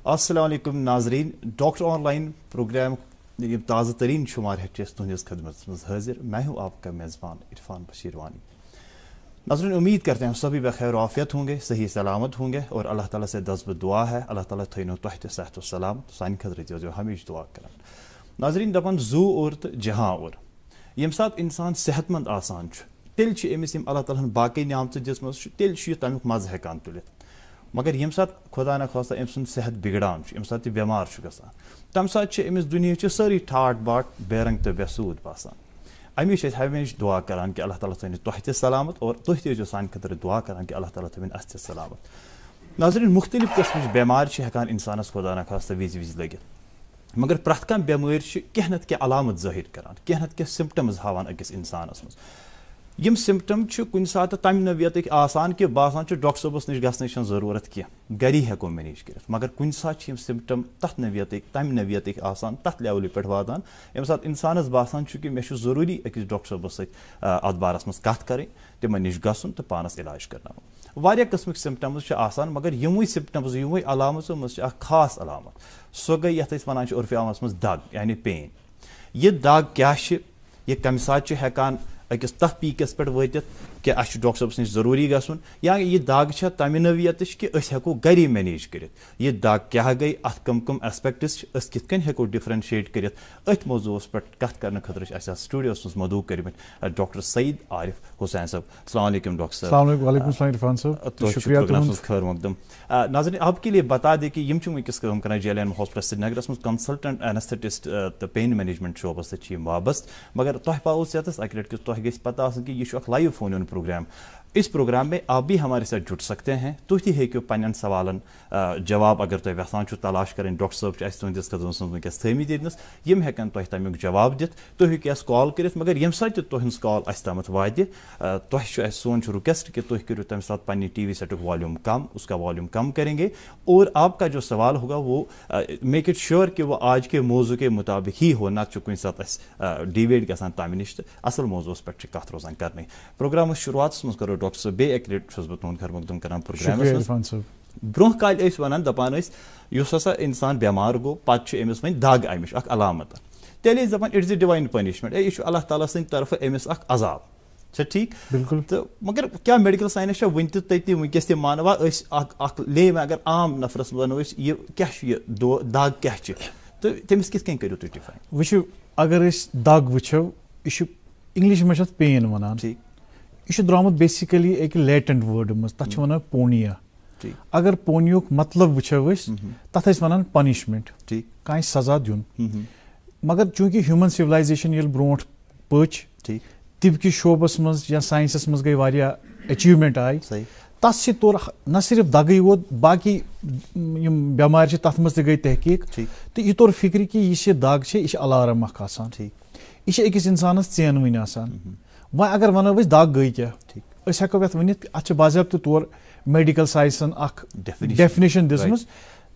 अस्सलाम वालेकुम नाजरीन, डॉक्टर ऑनलाइन प्रोग्राम ताज़ा तरीन शुमार है तुहस खदमत में हाजिर। मैं हूँ आपका मेज़बान इरफान बशीर वानी। नाजरीन, उम्मीद करते हैं सभी बखैर आफियत होंगे, सही सलामत होंगे और अल्लाह ताला से दस्ब दुआ है अल्लाह ताला थो तह सेहत सलामत सान खतर जो हमेशा दुआ कर। नाजरीन दपान जू और तो जहाँ और यम सात इंसान सेहतमंद आसान तेल अमिस अल्लाह ताला बाकी नियामत दिसम तेल तमिक मज़ हेकान तुलित, मगर यम सात खुदा न खास्ता अम सुंद सेहत बिगड़ान यम सात बेमार गसान तम सात अमिस दुनिया सारी ठाट बाट बेरंग तो बेसूद बासान। अमिश हमेशा दुआ करान कि अल्लाह ताला थो तह ते सलामत और तुह तो सान खतर दुआ करान कि अल्लाह ताला थो अस ते सलामत। नाज़रीन, मुख्तलिफ किस्म बेमार इंसानस खुदा न खास्ता विज विज लगित, मगर प्रथ कह बेमार कह नत कह अलामत ज़ाहिर करान, कह नत कह सिम्पटम्स हावान अकिस इंसानस मज। यम सिम्पटम कुन सात तम नवियत आसान कि बासान डॉक्टर सबस नश गसनच जरूरत कह गरी हेको मैनेज कर, मगर कुन सात सिम्पटम तथ नवियत तम नवियत आसान तथ लेवल पे वातान यम सात इंसानस बासान कि मे जरूरी अकिस डॉक्टर सबस सत बारस मज कथ करें, तिमन नश गसन तो पानस इलाज करना। वारिया किस्म सिम्पटम्स आसान, मगर यमुई सिम्पटम्स यमुई अलामतों मज खास अलामत सो गई ये वन उर्फ आमस मज दाग यानी पेन। यह दाग क्या यह कम सात हेकान अकिस तथ पीकस पे वत कि अस डॉक्टर सबस नश जरूरी गसन, या यह दाग तमि नवियत कि हेको गरी मैनेज कर। यह दाग क्या गई अत कम कम एस्पेक्ट्स कित हेको डिफरेंशिएट कर। अथ मौजूस पे कथ कर खतर स्टूडियो मज मदू कर डॉक्टर सईद आरिफ हुसैन साहब। अस्सलाम वालेकुम डॉक्टर साहब, खैर मकदम। नाज़रीन, आपके लिए बता दें कि यम वस काम कर JLN हॉस्पिटल श्रीनगरस मज कंसल्टेंट एनेस्थेटिस्ट तो पेन मैनेजमेंट शोबस वाबस्त, मगर तह पाओ सेहत अक लट तह गई पता कि यह लाइव फोन प्रोग्राम। इस प्रोग्राम में आप भी हमारे साथ जुड़ सकते हैं, तुम हेको पन्न सवालन जवाब अगर तुम यसान तलाश करें डॉक्टर साहब तुंदिस कदमस वस थमित यस यम हेकन तुह तमिक जवाब दित। तुम हेको कॉल कर, मगर यम सात तुहस कॉल अस तमत वात तुह सोन रिक्वेस्ट कि तुम करो तम सात पन्नी TV सेटुक वॉल्यूम कम, उसका वॉल्यूम कम करेंगे और आपका जो सवाल होगा वो मेक इट श्योर कि वो आज के मौजू के मुताबिक ही हो, ना कुछ सात डिवेट गसान तमि नश असल मौजूस पे कथ रोजान कर। प्रोग्राम शुरुआत मज करो डॉक्टर साहब बे एक लट बह तुंद खैर मकदम कर प्रोग्राम ब्रोह काल वन दपान हसा इंसान बेमार गो पे अमिस वन दाग अमिश अलामत तेल दपान इट्स ए डिवाइन पनिशमेंट, यह अल्लाह ताला सद तरफ अमिस अजाब ठीक बिल्कुल। तो मगर क्या मेडिकल साइंस वन तति वनकस मानवा ले में अगर आम नफरस वनो यह क्या दाग क्या तो तमिस कित करो तुम डिफाइन वो अगर दाग वो यह इंग्लिश में पेन वन ठीक यह द्रामुत बेसिकली एक लेटेंट वर्ड मज तथ वन पोनिया। अगर पोनियो मतलब वो तथ वन पनिशमेंट कह सजा दिन, मगर चूंकि ह्यूमन सिविलाइजेशन ये ब्रो पच तिब्बकी शोबस मज या साइंसस मज गई वारिया अचीवमेंट आय तस तौर न सिर्फ दगई वोत बाकी बेमार तथ मज गई तहकीक तो यह तौर फिक्र कि यह दाग यह अलार्म आसान यह अकिस इंसानस चैन वन आसान। वह अगर वनो दाग गई क्या हेको वन अत बाज़ाब्त तौर मेडिकल साइंसन डेफिनेशन दिसम,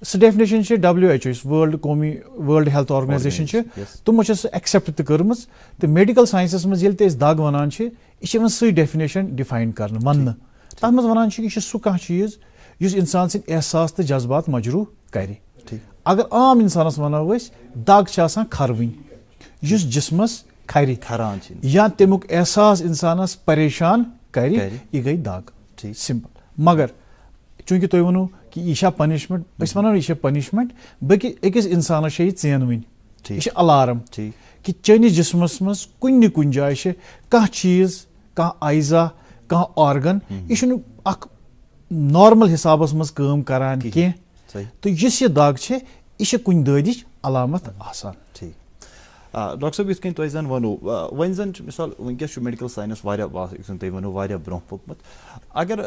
सह definition WHO world health organisation तमो एक्सेप्ट तो कर्म। तो मेडिकल साइंसस मज दाग वन यह सही डेफिनेशन डिफाइन कर वन तथ मज वन यह सह कह चीज इस इंसान सद एहसास तो जज्बात मजरू कर। अगर आम इंसानस वनो दाग खरवन जिस्मस खरान या तमुक एहसास इंसानस परेशान कर यह गई दाग सिंपल। मगर चूंकि तुम वनो कि यह पनिशमेंट वनो यह पनिशमेंट बल्कि अकिस इंसानस यह चैन वन यह अलार्म कि चैनिस जिस्मस मज कुन कुन जाय कह चीज कह आइजा कह ऑर्गन यह नॉर्मल हिसाबस मज काम करान कह, तो यह दाग यह कुन दादिच अलामत आसान। डॉक्टर साहब इथ कन जन वनो वन जन मिसाल वनकस मेडिकल साइंस वो वारिया ब्रोह पकमत, अगर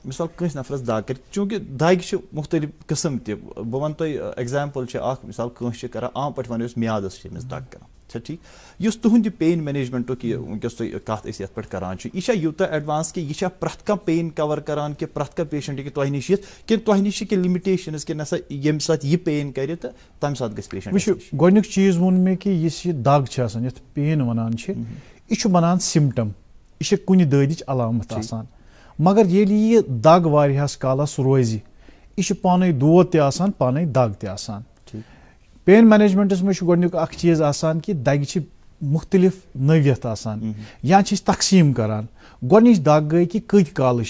मिसाल कंस नफरस दाग कर चूंकि दाग मुख्तलिफ किस्म त बह वन तुम एग्जाम्पल मिसाल कंस कर आम पे वन म्यादस दाग कर ठीक इस तुहद पेन मैनेजमेंट वनकस कत पे करान यह यूत एडवांस कि यह प्रथ कह पेन कवर करान कि प्रथ कह पेशेंट कि तुह नश कि तुह नश कि लिमिटेशन कि नसा यम सात यह पेन कर तम सात गस पेशेंट गोडनिक चीज वोन मे कि यह दाग ये पेन वनान यह बनान सिम्टम यह कुन दादिच अलामत आसान, मगर ये दाग वारियास कालस रोज यह पाने दोद ते पाने दग ते पेन मैनेजमेंटस में गोडनिक अख चीज आसान कि दग मुख्तलिफ नवियत आसान या तकसीम करान गोडनिच दग गई कि कत काल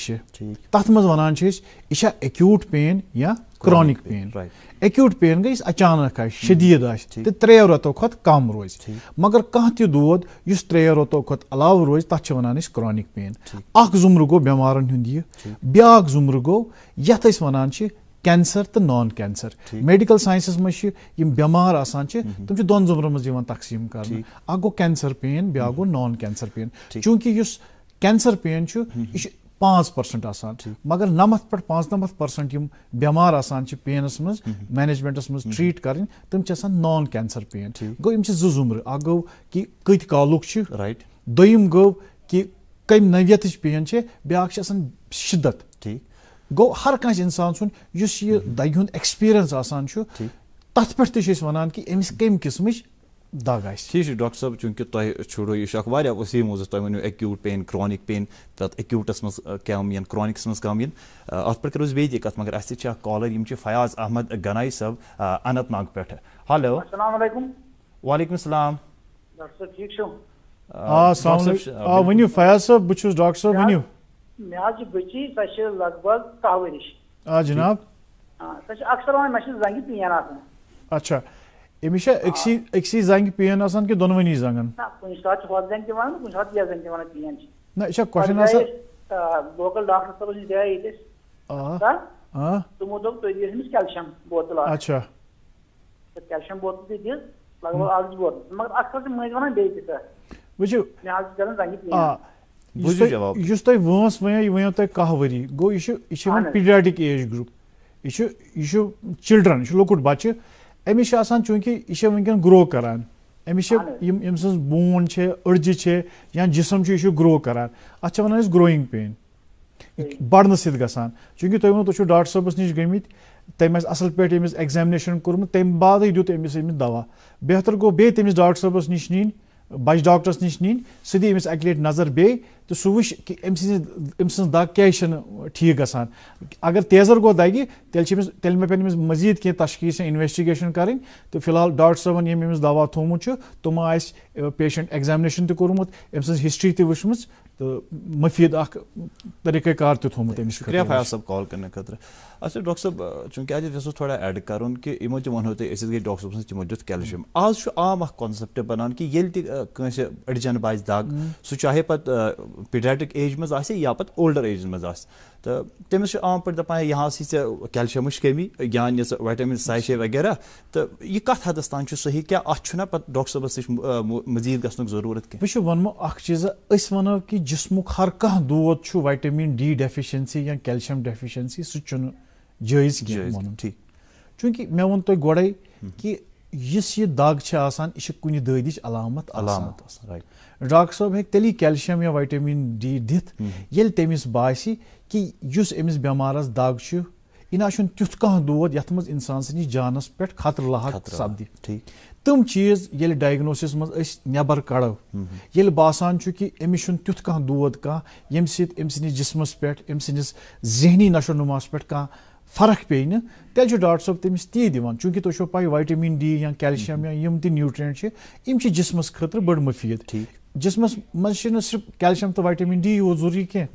तथ मज वनान यह एक्यूट पेन या क्रॉनिक पेन एक्यूट पेन गई अचानक शदीद तो 3 रेतों खुद कम रोज मगर कह दोद 3 रेतों खुद अलाव रोज तथ वनान क्रॉनिक पेन अख जुमर गो बेमारन हुंद यह ब्याक जुमर गो यथ वनान कैंसर तो नॉन कैंसर मेडिकल साइंसस में बेमार आसान तुम दोन जुमर मज तकसीम कर अख गो कैंसर पेन ब्या गो नॉन कैंसर पेन चूंकि कैंसर पेन यह 5% आसान मगर 90 पे 95% बेमार आसान पेनस मज मैनेजमेंटस मज ट्रीट कर तम नॉन कैंसर पेन गो यम 2 जुमर अ गो कि कत कालुक राइट दोयम गो कि कम नवियत पेन ब्या शिद्दत गो हर कह इंसान सुन यह दग हुंद एक्सपीरियंस आसान तथ पे वनान कि अमिस कम किस्म दग ठीक डॉक्टर साहब चूंकि तुम यह वसी मौजू तुम वो एक्यूट पेन क्रॉनिक पेन तथ एक्यूटस मज कम इन क्रॉनिकस मज कम इन अत पे करो बे कत मगर अस कॉलर यम फयाज अहमद गनाई साहब अनंतनाग पे हेलो वालेकुम सलाम वन फयाज साहब बहुत डॉक्टर साहब वन मे बची सह लगभग 10 वरिश जनाब सह अक्सर वन मे जंग पेन आसान अच्छा अमिस अक्सी जंग पेन आसान कि दोनवनी जंगन कुछ सात हॉट जंग वन कुछ सात यह जंग वन पेन ना यह क्वेश्चन लोकल डॉक्टर साहब गए ये तमो दोप तुम दिस कैल्शियम बोतल अच्छा कैल्शियम बोतल दिस लगभग 8 बोतल मगर अक्सर मज वन बे वो मे तुम वंस वन तुम 10 वरी गो यह पीडियाटिक एज ग्रुप यह चिल्ड्रन लोकुट बच्चे अमिस चूंकि यह वनकन ग्रो करान अमिस बोन अड़जि या जिसम यह ग्रो करान अत वन ग्रोइंग पेन बढ़न सत गसान चूंकि तुम वो डॉक्टर साहबस नश गमित तम असल पे एग्जामिनेशन कोर्मुत तम बाद दुत अमिस दवा बेहतर गो बे तमिस डॉक्टर साहबस नश नीन बच डॉक्टरस नश नीन सह दी अमिस अकि लटि नजर बे तो सह वुच कि अम सज दग क्या ठीक गसान अगर तेजर गो दगि तेल मे पे मजीद कह तशखीस इन्वेस्टिगेशन करें तो फिलहाल डॉक्टर साहबन यम अमिस दवा थोमुत तुम आस पेशेंट एग्जामिनेशन तोर्मुत अम सज हिस्ट्री त वुचम तो मफीद तरीक़ाकार थोमुत शुक्रिया फयाज साहब कॉल करने खतर अच्छा डॉक्टर साहब चूंकि आज वो थोड़ा ऐड कर कि इमो तम वो गई डॉक्टर साहब तमो दुत कैल्शियम आज आम कॉन्सेप्ट बनान कि ये अड़जन बाज दग सह चाहे पे पीडियाट्रिक एज मज या पे ओल्डर एज मज तो तमिस आम पे दपान यहाँ कैल्शियम कमी या विटामिन साइशे वगैरह तो यह कत हदस तान सही क्या अना पे डॉक्टर साहबस नश मजीद गसन जरूरत कह वनमो चीज़ वनो कि जिस्मुक हर कह दोद विटामिन डी डेफिशिएंसी या कैल्शियम डेफिशिएंसी सह जायज ठीक चूंकि मे वो तुम गोड़े कि यह दग यह कुछ ददिच अलामत राइट डॉक्टर साहब हेक तेली कैल्शियम या विटामिन डी दिथ ये तमिस बासी कि अमिस बेमारस दग यह ना तुथ कह दोद यथ मज इंसान सदिस जानस पे खतर लाक सपदि तम चीज ये डायग्नोसिस मज नबर कड़ो ये बासान कि अमिस तुथ कह दोद कह यम सदिस जिस्मस पे अम सदिस जहनी नशो नुमास पे कह फर्क पे न तेल डॉक्टर साहब तमिस ती दिवान चूंकि तुम पाई विटामिन डी या कैल्शियम या यम ती न्यूट्रिएंट यम जिस्मस खतर बड़ मुफीद जिस्मस मज सिर्फ कैल्शियम तो विटामिन डी यो जरूरी कह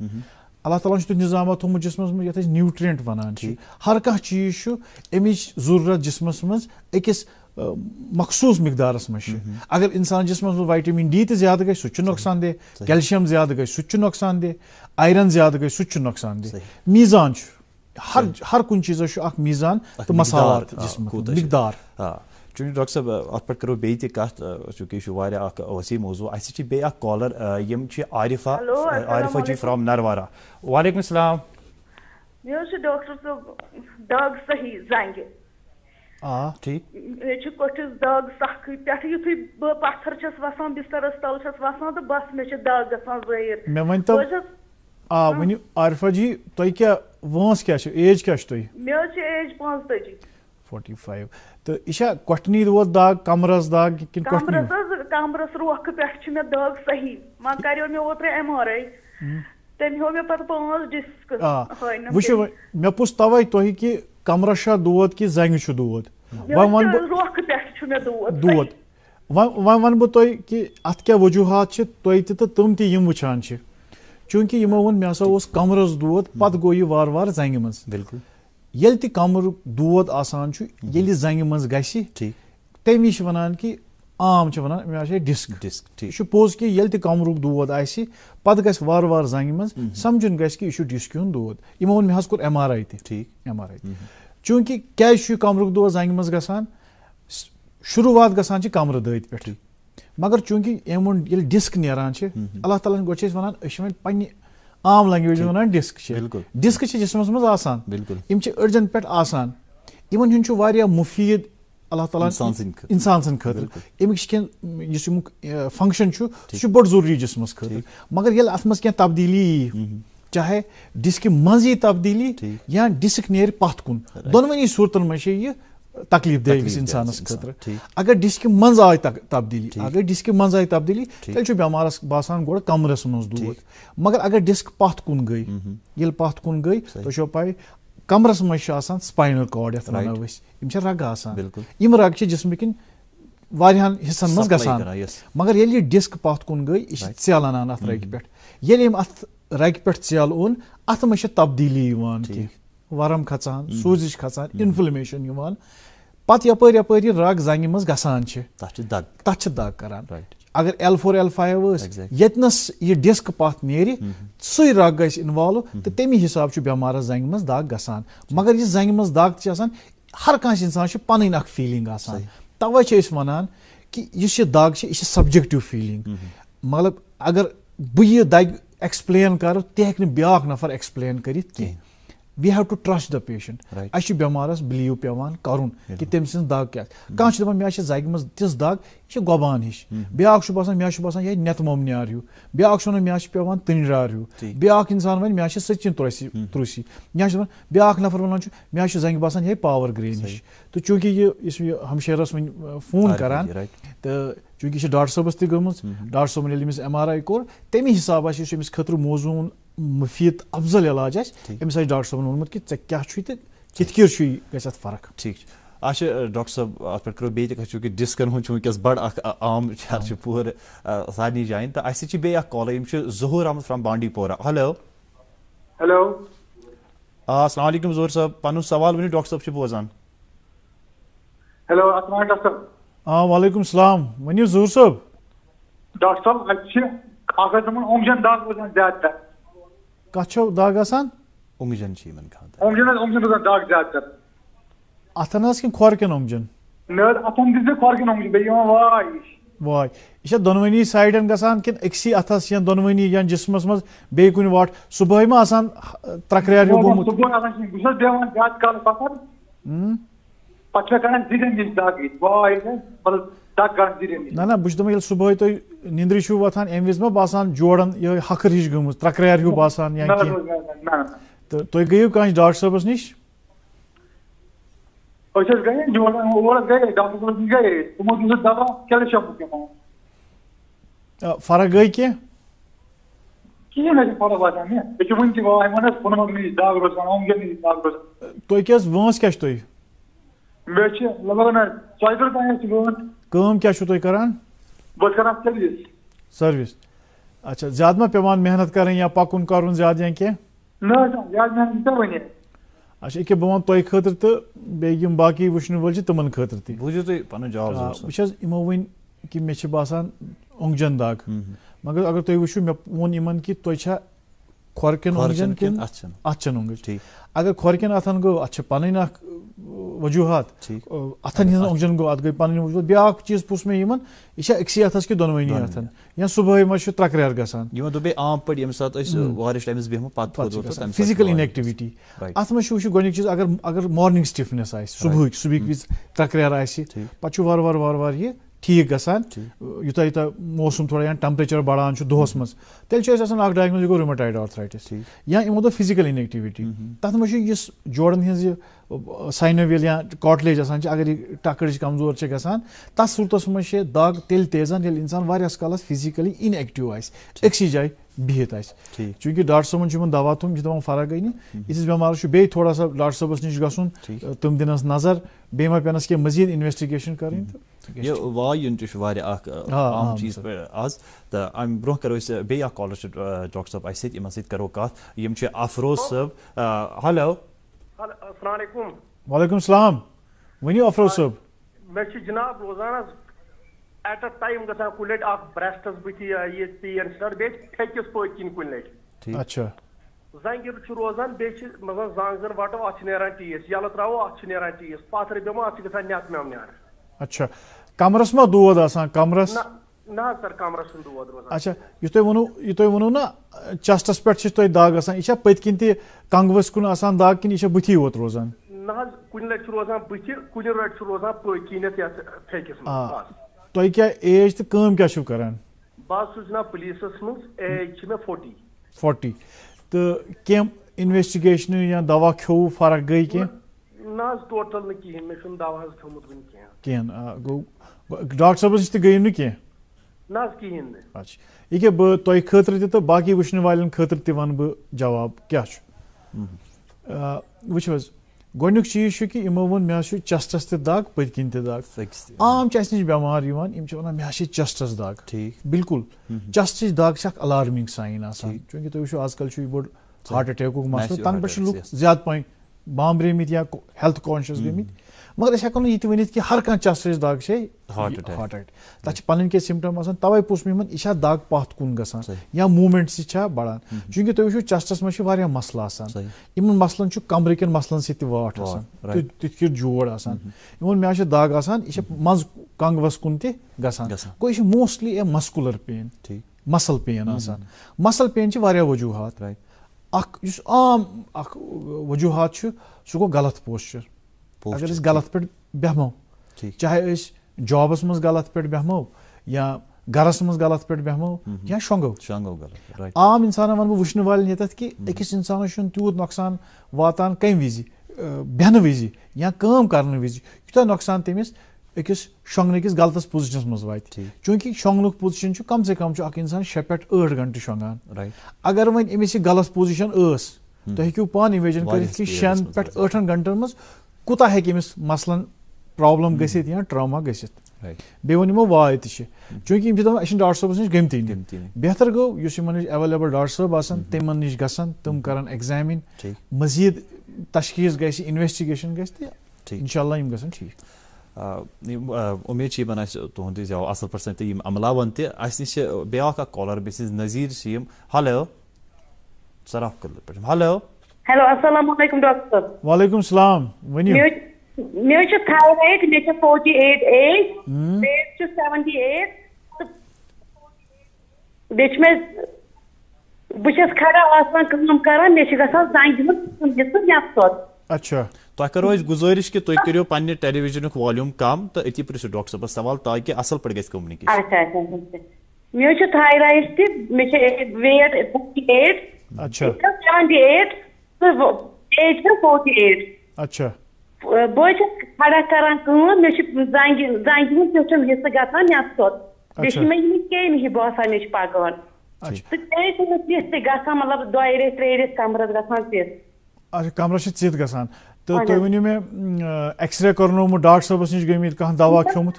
अल्लाह ताला तुम निजाम थोमुत जिस्मस मज ये न्यूट्रिएंट वनान हर कह चीज अमिच जरूरत जिस्मस मज अकिस मखसूस मिकदारस मज अगर इंसान जिस्मस मज विटामिन डी तो ज्यादा गई सह नुकसान दे कैल्शियम ज्यादा गई सह नुकसान दे आयरन ज्यादा गई सह नुकसान दे मीजान हर कुछ चीज़ मीजान तो मसाला मिकदार चूंकि डॉक्टर साहब अत पे करो बे कत चूंकि यह वसी मौजू बे कॉलर यम आरिफा जी फ्राम नरवारा वालेकुम सलाम डॉक्टर साहब दग सही जंग ठीक मे कोठिस दग सख पे युथु बह पत्थर छस वसान बिस्तरस तल छस वसान तो बस मे दग गसान ज़ाहिर मे वन तो वन आरिफा जी तुम क्या वंस क्या एज क्या मे एज 45 तो यह कोटनी दोद दाग कमरस दाग किन कमरस रोख पे मे दग सही मान करो मे ओत्र MRI तम हो मे पत 5 डिस्क वो मे पुछ तवे तुह कि कमरस छा दोद कि जंग छु दोद दोद वन बह तुह कि अत क्या वजूहत तुह तम तम वुचान चूंकि यमो वो मे हसा कमरस दोद पत गो यह वार वार जंग मज बिल्कुल ये कमर दोद आसान ये जंग मज गि तमी वन कि आम वन मे डिस्क यह पोज कि ये कमरुक दोद आसि पत गस वार वार जंग मज समझुन गस कि यह डिस्क हुंद दोद यमो वो मे कोर MRI MRI चूंकि क्या कमरुक दोद जंग मज गसान शुरुआत गसान कमर दत पे मगर चूंकि ये डिस्क नेरान अल्लाह ताला गो वन पन्ने आम लैंग्वेज वन डिस्क जिस्मस मज आसान यम अड़जन पे आसान इन मुफीद अल्लाह ताला इंसान सन खतर अमुक फंक्शन सह बड़ जरूरी जिस्मस खतर मगर ये अत मज क्या तब्दीली चाहे डिस्क मज यी तब्दीली या डिस्क नेर पत कुन दोनवनी सूरतन मज यह तकलीफ दे इंसानस खतर अगर डिस्क मज आय तब्दीली अगर डिस्क मज आय तब्दीली तेल बेमारस बासान गोड़ कमरस मज दोद मगर अगर डिस्क पत कुन गई ये पत कुन गई तो पाई कमरस मज स्पाइनल कॉर्ड यथ वन यम रग आसान यम रग जिस्म किन वारियान हिस्सन मज गसान मगर ये डिस्क पत कुन गई यह सेल अनान अत रग पे ये अत रग पे सेल ओन अत मज तब्दीली वरम खचान सूजिश खचान इन्फ्लेमेशन पत यपर यपर रग जंग मज गसान तथ दग करान अगर L4 L5 यतनस यह डिस्क पत नेरि सही रग गस इन्वॉल्व तो तमी हिसाब बेमारस जंग मज दग गसान मगर यह जंग मज दग हर कह इंसान पन अख फीलिंग आसान तवे वनान कि यह दग यह सब्जेक्टिव फीलिंग मतलब अगर बह यह दग एक्सप्लेन कर तह हेक ब्या नफर एक्सप्लेन कर we have to trust the patient अस बेमारस बिलीव पेवान करुन कि तम सज दग क्या कह मे जगह मज तिस दग यह गोबान हिश ब्या बसान मे बसान यह नेत मोमनार हूँ ब्या वन मे पेवान तंजरार हूँ ब्या इंसान वन मे सचिन त्रुसी या ब्या नफर वन मे जंग बसान यह पावर ग्रेन हिश तो चूंकि यह हमशेरस वन फोन करान तो चूंकि यह डॉक्टर साहबस तक गमज डॉक्टर साहबन MRI कोर तमी हिसाब अमिस खतर मौजून मुफीद अफजल इलाज अमिस डॉक्टर साहबन वोनमुत कि क्या कित गत फर्क ठीक अच्छा डॉक्टर साहब अत पे करो बे चूंकि डिस्कन हूँ वनकस बड़ आम चर्च पूर सारे जायन तो अस बे call Zahoor Ahmad from Bandipora hello hello अस्सलाम वालेकुम ज़हूर साहब पन सवाल वन डॉक्टर साहब बोजान हेलो अस्सलाम डॉक्टर वालेकुम सलाम वनियो ज़हूर साहब डॉक्टर साहब ओंगजन दाग रोजान ज्यादा कछ दाग आसान ओंगजन रोजान दाग ज्यादा अथन कि खोरकन ओंगजन अथन खोरकन ओंगजन बे वाय यह दोनवनी साइडन गसान कि अक्सी अथस या दोनवनी या जिस्मस मज बे कुन वाट सुबह मा आसान त्रकरियार गोमुत सुबह आसान गुसस देवान ज्यादा काल पकड़ पछले करन जिदन जिस दाग वाय मतलब दाग कर जिदन ना बुझ दम सुबह तो निंद्रि छु वथान एम विज मा बासान जोड़न ये हकर हिश गमुत त्रकरियार हु बासान या कि तो गयो कांच डॉक्टर साहबस निश गए जोड़न और गए डॉक्टर साहब गए तुम दूसरा दवा कैल्शियम के फर्क गई के ना फर्क बात है ये वन की वाय मन फोन मगनी दाग रोजान ओंगन दाग रोजान तो केस वंस क्या तो मे लगभग ना 4 रुपए कम क्या तो करान बस करान सर्विस अच्छा ज्यादा मा पेवान मेहनत करें या पकुन करुन ज्यादा या क्या ना ज्यादा मेहनत तो वने अच्छा एक बह वन तुह खतर तो बेम बाकी वुचन वल तमन खतर तु बुझो तुम पन जवाब बस इमो वन कि मे बासान ओंगजन दाग मगर अगर तुम वो मे वोन इन कि तुह खोरकन ओंगजन किन अथन ओंगज अगर खोरकन अथन गो अत पन वजूहत अथन हिंद ओंगजन गो अत गई पन वजूहत ब्या चीज पुछ मे इन यह अक्सी अथस कि दोनवनी अथन या सुबह मज त्रकरियार गसान आम पे यम सात टाइम्स बेहमो पत फिजिकल इनएक्टिविटी अत मज गोनिक चीज अगर मॉर्निंग स्टिफनेस सुबह विज त्रकरियार पे वार वार वार वार ये ठीक गसान युता युता मौसम थोड़ा या टेम्परेचर बढ़ान दोहस मज तेल डायग्नोज गो रूमेटॉइड आर्थराइटिस या इमो दो फिजिकल इनएक्टिविटी तथ मज जोड़न हज साइनोवियल या कार्टिलेज अगर यह टकड़ कमजोर गसान तथ सूरतस मज दाग तेल तेजान ये इंसान वारियास कालस फिजिकली इनएक्टिव आक्सी जाए बिहित चूंकि डॉक्टर साहब दवा तुम दपान फर्क गई इस बेमार बे थोड़ा सा डॉक्टर साहबस निश गन तुम दिनस नजर बे मा पेनस के मजीद इन्वेस्टिगेशन करें वायुन आम चीज आज तो अम ब्रोह करो बे कॉलर डॉक्टर साहब अस करो कत यम अफरोज साहब हेलो अस्सलाम वालेकुम वालेकुम सलाम वनियो अफरोज साहब मे जनाब रोजाना एट अ टाइम गसान कुन लट ब्रेस्टस बुथि ये पेन स्टार्ट बे फेकिस पकिन कुन लट अच्छा जंगिर रोजान बे मतलब जांगर वटो अत नेरान टीस यल त्रो अत नेरान टीस पाथर बेमो अत गसान नेत मेम नेर अच्छा कमरस मा दोद आसान कमरस ना सर कमरस दोद रोजान अच्छा यु तुम वनो ना चेस्टस पे दाग आसान यह पतकिन त कंगवस कुन आसान दाग कि यह बुथि योत रोजान ना कुन लट रोजान बुथि कुन लट रोजान पकिनत फेकिस तुम क्या एज तो कम क्या करान बस जनाब पुलिसस मज एज मे 40 तो कम इन्वेस्टिगेशन या दवा खो फर्क गई कह ना टोटल न कहीं मे दवा खोमुत कह गो डॉक्टर साहब तो गई कह ना कहीं अच्छा यह बह तुम खतर तो बाकी वुचन वाले खतर वन बह जवाब क्या वो गोनुक चीज कि इमो वो मे चेस्टस ते दाग पतकिन ते दाग आम नश बेमार वन मे चेस्टस दाग ठीक बिल्कुल चेस्ट दाग अलार्मिंग साइन चूंकि तुम वो आजकल बोड़ हार्ट अटैक मसल तन पे लूक ज्यादा पॉइंट बामरेमित या हेल्थ कॉन्शियस गमित मगर अस हेको यह वन कि हर कह चेस्ट दाग हार्ट अटैक तक पन के सिम्टम तवे पुछ मे यह दाग पथ कुन गसान या मूवमेंट बढ़ान चूंकि तुम वो चेस्टस मज मसल आसान इन मसलन कमर कन मसलन सत वाट आसान तिथ जोड़ आसान इन मे दाग आसान यह मज कंगवस कुन त गसान गो यह mostly a muscular pain muscle pain आसान मसल पेन वजूहत आम वजूहत सह गो गलत पोस्चर अगर गलत पे बेहमो चाहे जॉबस मज गलत पे बेहमो या गरस मज गलत पे बेहमो या शोंगो आम इंसान वन बह वुचन वाले ये कि अकिस इंसान तूत नुकसान वातान कम विज बेहन विज या काम करने विज यूता नुकसान तमिस अकिस शोंगन किस गलत पोजिशन मज वात चूंकि शोंगनुक पोजिशन कम से कम इंसान 6 पे 8 घंटे शोंगान अगर वन अमिस गलत पोजिशन तुम हेकू पान इमेजिन कर 6 पे 8 घंटन मज कुता हेमिस मसलन प्रॉब्लम गसित या ट्रामा गसित बे वो वाय चूंकि डॉक्टर साहब नश गमती बेहतर गो अवेलेबल डॉक्टर साहब आसान तिमन नश गसान तम कर एग्जामिन मजीद तशखीस गस इन्वेस्टिगेशन गस इंशाल्लाह यम गसन ठीक उम्मीद बन तुंद असल पर्सन तो अमलावन तस नश ब्या कॉलर बस नजीर हेलो सराफ कर हेलो हेलो अस्सलाम वालेकुम डॉक्टर साहब वालेकुम सलाम वनियो मे थायराइड मे 48 एज वेट 78 बेच में बस खड़ा आसान काम कर मे गसान जंग अच्छा तुम करो गुजारिश कि तुम करो पन्ने टेलीविजन वॉल्यूम कम तो अति प्रियो डॉक्टर साहब सवाल ताकि असल पे गस कम्युनिकेशन अच्छा मे थायराइड मे वेट 48 अच्छा 78 एज 48 अच्छा बह खड़ा करान मे जंग पेम हिस्स गसान नस मे कम ही बसान मे पकान तो गसान मतलब 2 रेत 3 रेत कमरस गसान चित अच्छा कमरस चित गसान तो तुम वन मे एक्सरे करनोमुत डॉक्टर साहबस नश गमित कह दवा खोमुत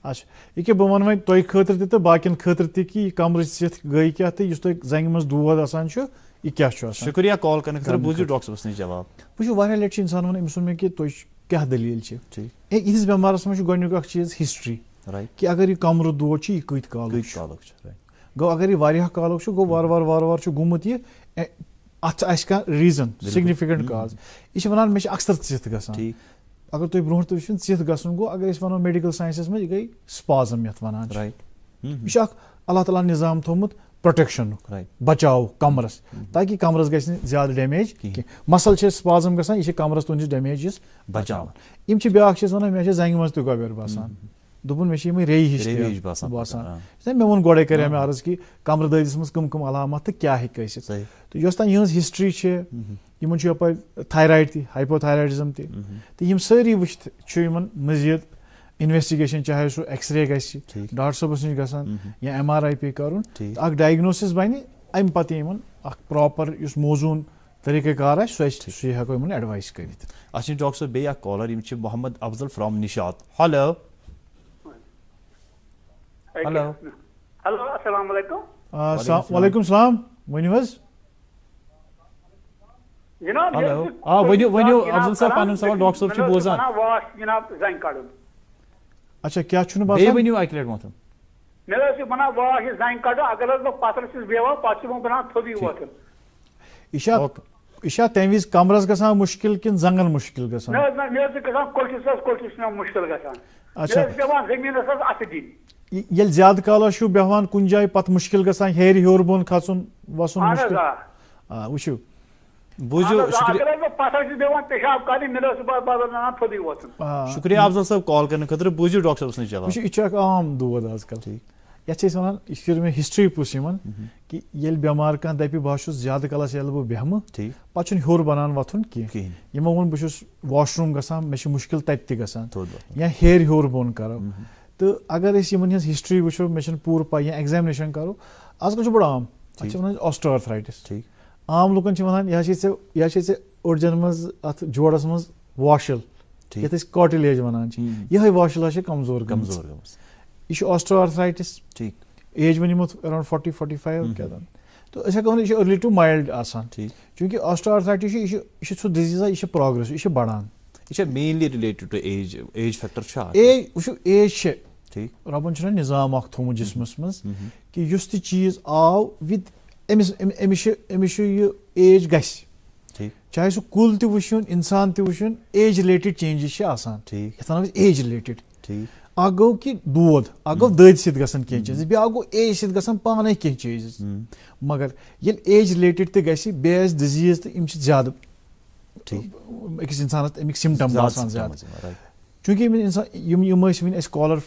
अच्छा यह बह वन तुम खतर तो बाकिन खतर कि कमरस चित गई क्या तो तुम जंग मज दोद आसान यह क्या शुक्रिया कॉल करने बूझो डॉक्टर साहब जवाब वो लट इंसान वन अमिस मे कि तुम क्या दलील इस बेमारस मज गोनुक चीज हिस्ट्री कि अगर यह कमर दोद यह कत काल गो अगर यह कालुक गो वार वार वार वार गुमुत यह अत रीजन सिग्निफिकेंट काज यह वन मे अक्सर चित गसान अगर तुम ब्रोह तो वो चित गसन गो अगर वो मेडिकल साइंसस में गई स्पाजम ये वन यह अल्लाह ताला निज़ाम थोमुत प्रोटेक्शन बचाव कमरस ताकि कमरस गस ज्यादा डैमेज मसल स्पाजम गसान यह कमरस तुंदिस डैमेज बचान ब्या वन मे जंग मज गबर बसान दोपन मे रेई हिश बासान मे वोन गोड़े करे मे अर्ज कि कमर ददिस मज कम कम अलामत तो क्या हेक तो योस तान यहज हिस्ट्री यमन यपर थायराइड ती हाइपोथायराइडिज्म ती सारी वुच्चित मजीद इन्वेस्टिगेशन चाहे सो एक्सरे गसी डॉक्टर साहबस नश गसान या MRI पे करुन अख डायग्नोसिस बने अम पत यमन अख प्रॉपर युस मौजून तरीक़ाकार सो हेको यमन एडवाइस करित अच्छा डॉक्टर साहब बे caller Mohammad Afzal from Nishat hello hello hello अस्सलाम वालेकुम वालेकुम सलाम वनियो हज जनाब हेलो वनियो अफजल साहब पन सवाल डॉक्टर साहब छ बोजान वाश जनाब जाइन काडुन अच्छा क्या छुन बात बे वनियो अकलेट मोहतरम मेरा से बना वाश जाइन काडो अगर ब पात्र से बेवा पाछो बना थोबी वोतन इशा तमिज कमरस गसान मुश्किल किन जंगन मुश्किल गसान ना मेरे से गसान कोल्टिस ना मुश्किल गसान अच्छा जवान जमीन अस अत दिन येल ज्यादा काल शु बेहवान कुन जाय पत मुश्किल गसान हेर हेर बोन खसुन वसुन मुश्किल वुचु बुझो शुक्रिया अफजल साहब कॉल करने खतर बुझो डॉक्टर साहब चलान यह आम दूद आजकल ये वन यह मे हिस्ट्री पुछ कि ये बेमार कह दप बह ज्यादा कलस ये बह बेहम पे हर बनान वथुन कहें यमो वो बहुत वॉशरूम गसान मे मुश्किल तत गसान या हेर हर बोन करो तो अगर इन हिस्ट्री वो मे पूर पा या एग्जामिनेशन करो आजकल बड़ आम अत वन ऑस्टियोआर्थराइटिस आम लुकन वन यह ओडजन मज अत जोड़स मज वॉशल ये कार्टिलेज वन यह वॉशल कमजोर कमजोर यह ऑस्टियोआर्थराइटिस एज वन अराउंड 40-45 क्या तो हेको अर्ली टू माइल्ड आसान चूंकि ऑस्टियोआर्थराइटिस यह सो डिजीज यह प्रोग्रेस यह बढ़ान यह mainly related to age factor age रबन निजाम थोमुत जिस्मस मज कि युस ति चीज आव विद अमिश एज गि चाहे सह कुल त वुन इंसान त वुन एज रिलेटेड चेंजेस आसान एज रिलेटेड अख गो कि दोद अख गो दद सत गसन कह चीज ब्या गो एज सत गसन पाने कह चीज मगर ये एज रिलेटेड त गि बेस डिजीज तो ज्यादा अकिस इंसानस अमिक सिम्टम आसान ज्यादा चूंकि वन कॉलर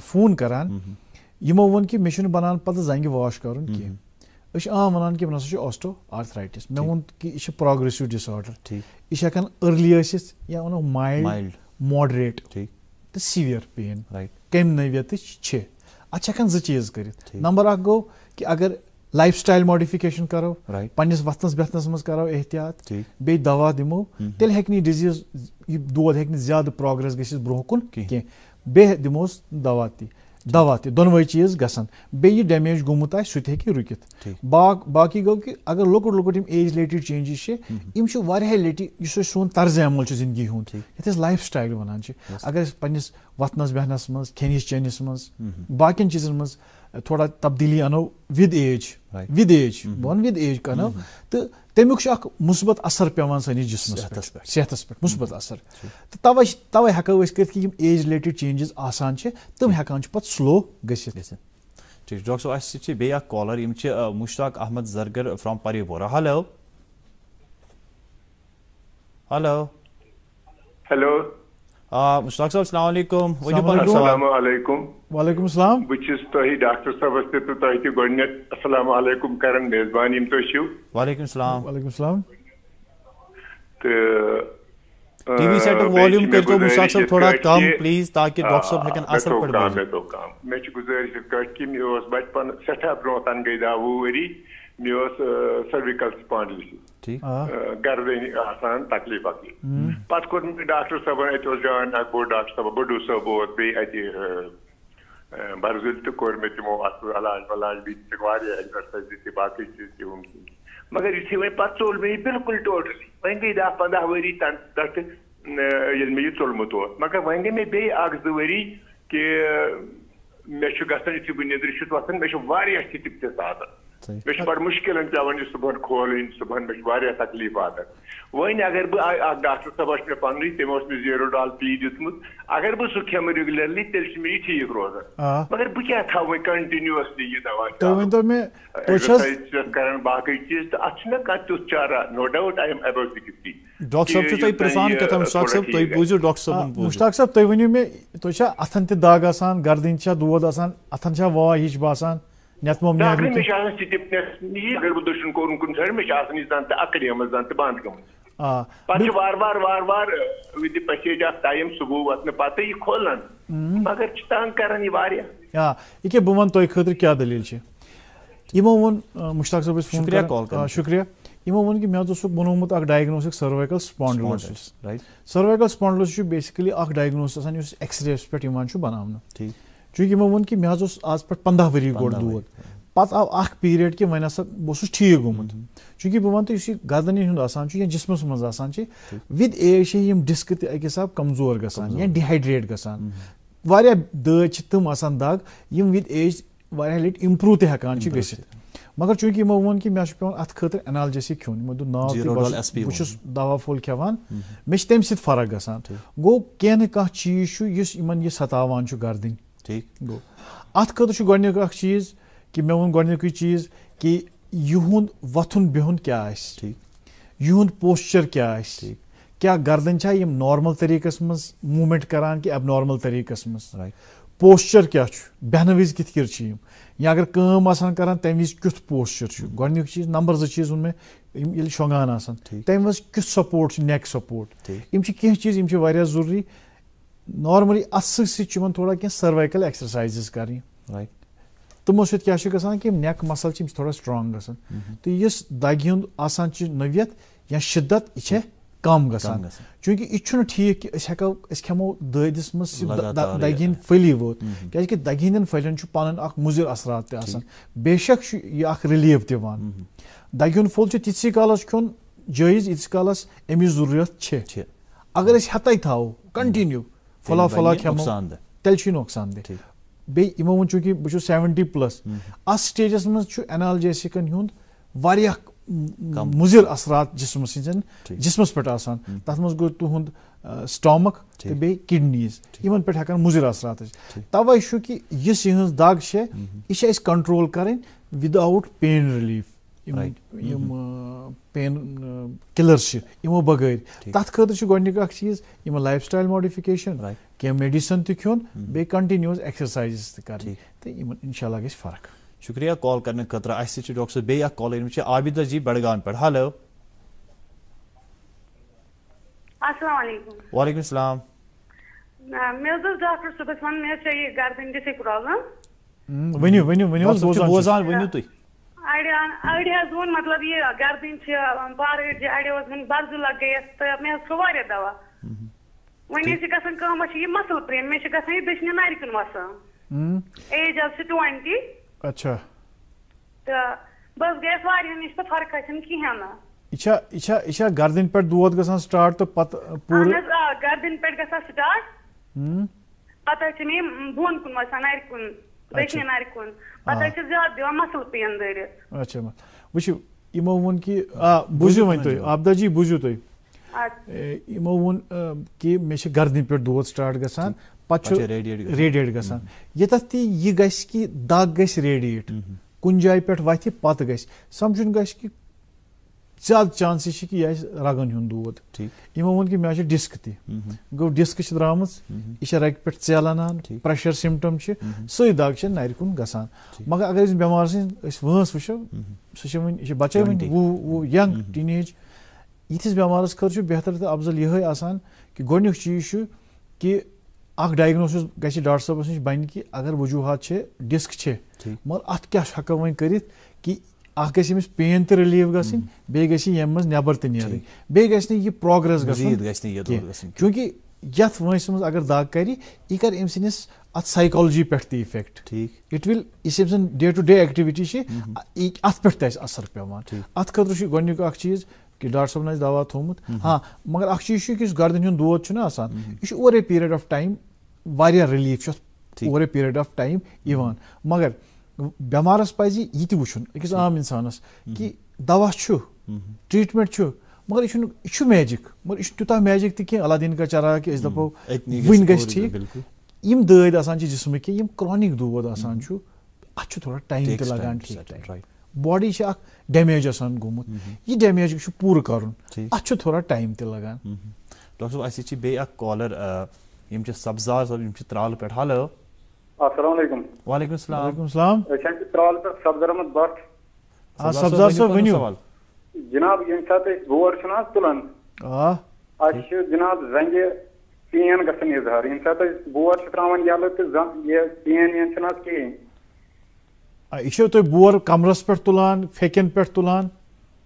फोन करान यमो वोन कि मे बनान पत जंग वॉश कर कहें आम वन कि वन ऑस्टियोआर्थराइटिस मे वो कि यह प्रोग्रेसिव डिसऑर्डर यह हेकान अर्ली या वनो माइल्ड मॉडरेट तो सीवियर पेन कम नवियत अन जो चीज कर नंबर अख गो कि अगर लाइफ स्टाइल मॉडिफिकेशन करो पन्निस वथनस बेहतनस मज करो एहतियात बे दवा दिमो तेल हेक डिजीज दोद हेक ज्यादा प्रोग्रेस गसिस ब्रोह कुन कह बे दिमोस दवा ति दोनवे चीज गसन बे यह डैमेज गोमुत सह हेकि रुकित बाकी गो कि अगर लोकुट लोकुट एज रिलेटेड चेंजेस यम लटि सोन तर्ज अमल जिंदगी हुंद ये लाइफ स्टाइल वन अगर पन्निस वथनस बेहनस मज खेनिस चेनिस मज बाकिन चीजन मज थोड़ा तब्दीली अनो विद एज बन विद एज कनो तो तमुक मुस्बत असर पेवान सनिस जिस्मस पे सेहतस पे मुस्बत असर तो तवे हेको कि एज रिलेटेड चेंजेस आसान तम हेकान पत स्लो गसित ठीक डॉक्टर साहब बे caller Mushtaq Ahmad Zargar from Paripora hello hello hello Mushtaq साहब अस्सलाम वालेकुम अस्सलाम वालेकुम वालेकुम सलाम बचिस तोही डॉक्टर साहब से तो तोही गोडनेट अस्सलाम वालेकुम करन मेजबान यम तो शिव वालेकुम सलाम तो टीवी सेट वॉल्यूम कर तो मुश्ताक साहब थोड़ा कम प्लीज ताकि डॉक्टर साहब हेकन असर पड़ मैं तो काम मैं गुजारिश कर कि मे ओस बचपन सठा ब्रोतन गई दा वरी मे ओस सर्विकल स्पॉन्डिलिटिस गर्दन आसान तकलीफ पे कोर डॉक्टर साहब अत जान बोड़ डॉक्टर साहब बडू साहब वो बे बरजुल तो कोर मे तमो अलाज वलाज भी एक्सरसाइज दी बाकी चीज ती मगर ये वो पे चोल मे बिल्कुल टोटली वन गई 10-15 वरी तथ मे यह चोलमुत मगर वन गई मे बे 2 वरी कि मे गसन यु बह निद्र वथन मे स्थिति आदत मे बड़ मुश्किल पेवान सुबह खोल सुबह मे तकलीफ आदत वन अगर बह डॉक्टर साहब मे पन तमो मे ज़ेरोडॉल पी दितमुत अगर बह सह खेम रेगुलरली तेल मे ठीक रोजान मगर बह क्या थव कंटिन्यूअसली यह दवा एक्सरसाइज कर बाकी चीज तो अत तुथ चारा no doubt I am above 60 doctor साहब तुम परेशान क्या मुश्ताक साहब तुम बूझो डॉक्टर साहब मुश्ताक साहब तुम वनो मे तुम अथन त दाग आसान गर्दन दोद आसान अथन वाह हिच बासान नेतमो वार वार विद पैसेज ऑफ टाइम सुबह वतन पत यह खोलन मगर तंग करन यह ये बह वन तुम खतर क्या दलील यमो वोन मुश्ताक साहब फोन शुक्रिया यमो वोन कि मे बनोमुत diagnosis cervical spondylosis right cervical spondylosis basically diagnosis आसान एक्सरेस पे बनाना चूंकि यमो वोन कि मे आज पे 15 वरी गोड़ दूध पत आव पीरियड कि वन हसा बह ठीक गोमुत चूंकि बह वन तो गर्दन या जिस्मस मज विद एज डिस्क तक हिसाब कमजोर गसान या डिहाइड्रेट गसान वारिया दाज तम आसान दाग यम विद एज वारिया लट इम्प्रूव ते हकान गसित मगर चूंकि यमो वोन कि मे पे अत खतर एनाल्जेसिक खुन यमो नाव दवा फुल खेवान मे तम सत फर्क गसान गो कह कह चीज यह सतावान गर्दन गो अत खतर गोडनिक चीज कि मे वोन गोडनिक चीज कि युहुंद वथुन बिहुन क्या युहुंद पोस्चर क्या गर्दन छा यम नॉर्मल तरीकस मज मूवमेंट करान कि एबनॉर्मल तरीकस मज पोस्चर क्या बहन विज कित कर या अगर काम आसान करान तम विज क्युथ पोस्चर गोडनिक चीज नंबर 2 चीज उनमें ये शोंगान आसान तम वज क्युथ सपोर्ट नेक सपोर्ट यम कह चीज यम वारिया जरूरी नॉर्मली अत सत थोड़ा कह सर्वाइकल एक्सरसाइजेस कर तमो सत क्या कि नेक मसल थोड़ा स्ट्रांग गसान तो इस दगि हुंद आसान नवियत या शिद्दत यह कम गसान चूंकि यह ठीक कि हेको खेमो ददिस मज दगि हंद फली वोत क्या दगि हंदन फलन पन मुजिर असरात आसान बेशक यह रिलीफ दिवान दगि हुंद फुल तिथसी कालस खुन जायज इस कालस अमिच जरूरत अगर हेत थो कंटिन्यू फला फला खेमो तेल नुकसान दे बे यमो वो चूंकि बह 70+ अस स्टेजस मज एनाल्जेसिकन हुंद वारिया मुजिर असरात जिस्मस पे आसान तथ मज गो तुहुंद स्टमक तो बे किडनीज इन पे हेकान मुजिर असरात तवे कि यस यहज दाग यह कंट्रोल करें without pain relief painkillers यमो बगैर तथ खतर गोडनिक चीज यम लाइफ स्टाइल मॉडिफिकेशन क्या मेडिसिन तुन बे कंटिन्यूस एक्सरसाइज कर इंशाल्लाह गई फर्क शुक्रिया कॉल करने खतर डॉक्टर साहब बे कॉल आबिदा जी बडगाम पे हेलो अस्सलाम वालेकुम वालेकुम सलाम मे डॉक्टर सुबह वन मे गर्दन डिस्क प्रॉब्लम वनियो वनियो वनियो बोजान वनियो तुई अड़ी वोन मतलब ये गर्दन बार अड़ी बर्ज लग गई तो मे वारिया दवा वन गई मसल पेन मे दशन नर कुन वसान एज 20 अच्छा तो बस गैस वारिया निश तो फर्क कहें यह गर्दन पे दोद गसान स्टार्ट तो पत पूरे गर्दन पे गसान स्टार्ट पत मे बोन कुन वसान नर कुन दशन नर कुन पत ज्यादा दिवान मसल पेन दरित अच्छा वो यमो वोन कि बुझो वन तुम आबदा जी बुझो तुम यमो वोन कि मे गर्दन पे दोद स्टार्ट गसान पत रेडिएट गसान यतथ यह गस कि दाग गस रेडिएट कुन जाय पे वथ पत गस समझुन गस कि ज्यादा चांसेस कि यह रगन हुंद दोद यमो वोन कि मे डिस्क गो डिस्क द्राम यह रग पे चलान प्रेशर सिम्टम सही दाग नर कुन गसान मगर अगर बेमार वंस वो सह बच्चे वो यंग टीन एज यिथिस बेमारस खर बेहतर तो अफजल यह आसान कि गोडनिक चीज कि डायग्नोसिस गि डॉक्टर साहबस नश बन कि अगर वजूहत डिस्क मगर अत क्या हको वन कर कि गमिस पेन तो रिलीव गई बे गम मज नबर तो नीर बे गि प्रोग्रेस चूंकि यथ वंस मज अगर दाग कर यह कर अम सिंस अत साइकोलॉजी पे इफेक्ट इट विल इस डे टू डे एक्टिविटी अत पे असर पेवान अत खतर गोडनिक चीज कि डॉक्टर साहब ने दवा थोमुत हाँ मगर चीज कि गर्दन हुंद दोद आसान यह over a period of time वारिया relief over a period of time इवान मगर बेमारस पज यह वुचुन अकिस आम इंसानस कि दवा ट्रीटमेंट मगर यह मैजिक मगर यह तूता मैजिक तो अलादीन का चरा कि दपो वन ग ठीक यम दद आसान जिस्म कि क्रॉनिक दोद आसान अत थोड़ा टाइम तो लगान ठीक बॉडी छे अख डैमेज आसान गोमुत ये डैमेज छु पूरा करन अछ थोड़ा टाइम ते लगान डॉक्टर साहब असी बे अख कॉलर यम छ सब्जार सब यम छ त्राल पे हेलो अस्सलाम वालेकुम वालेकुम सलाम वालेकुम सलाम अशन त्राल पे सब्जार अहमद भट्ट सब्जार साहब वनियो जनाब यम साथ बोर छना तुलन अश जनाब जंगे पेन गसन इजहार यम साथ बोर छ त्रावन याल ते ये पेन यन छना के यह तो बोर कमरस पे तुलान फेकन पे तुलान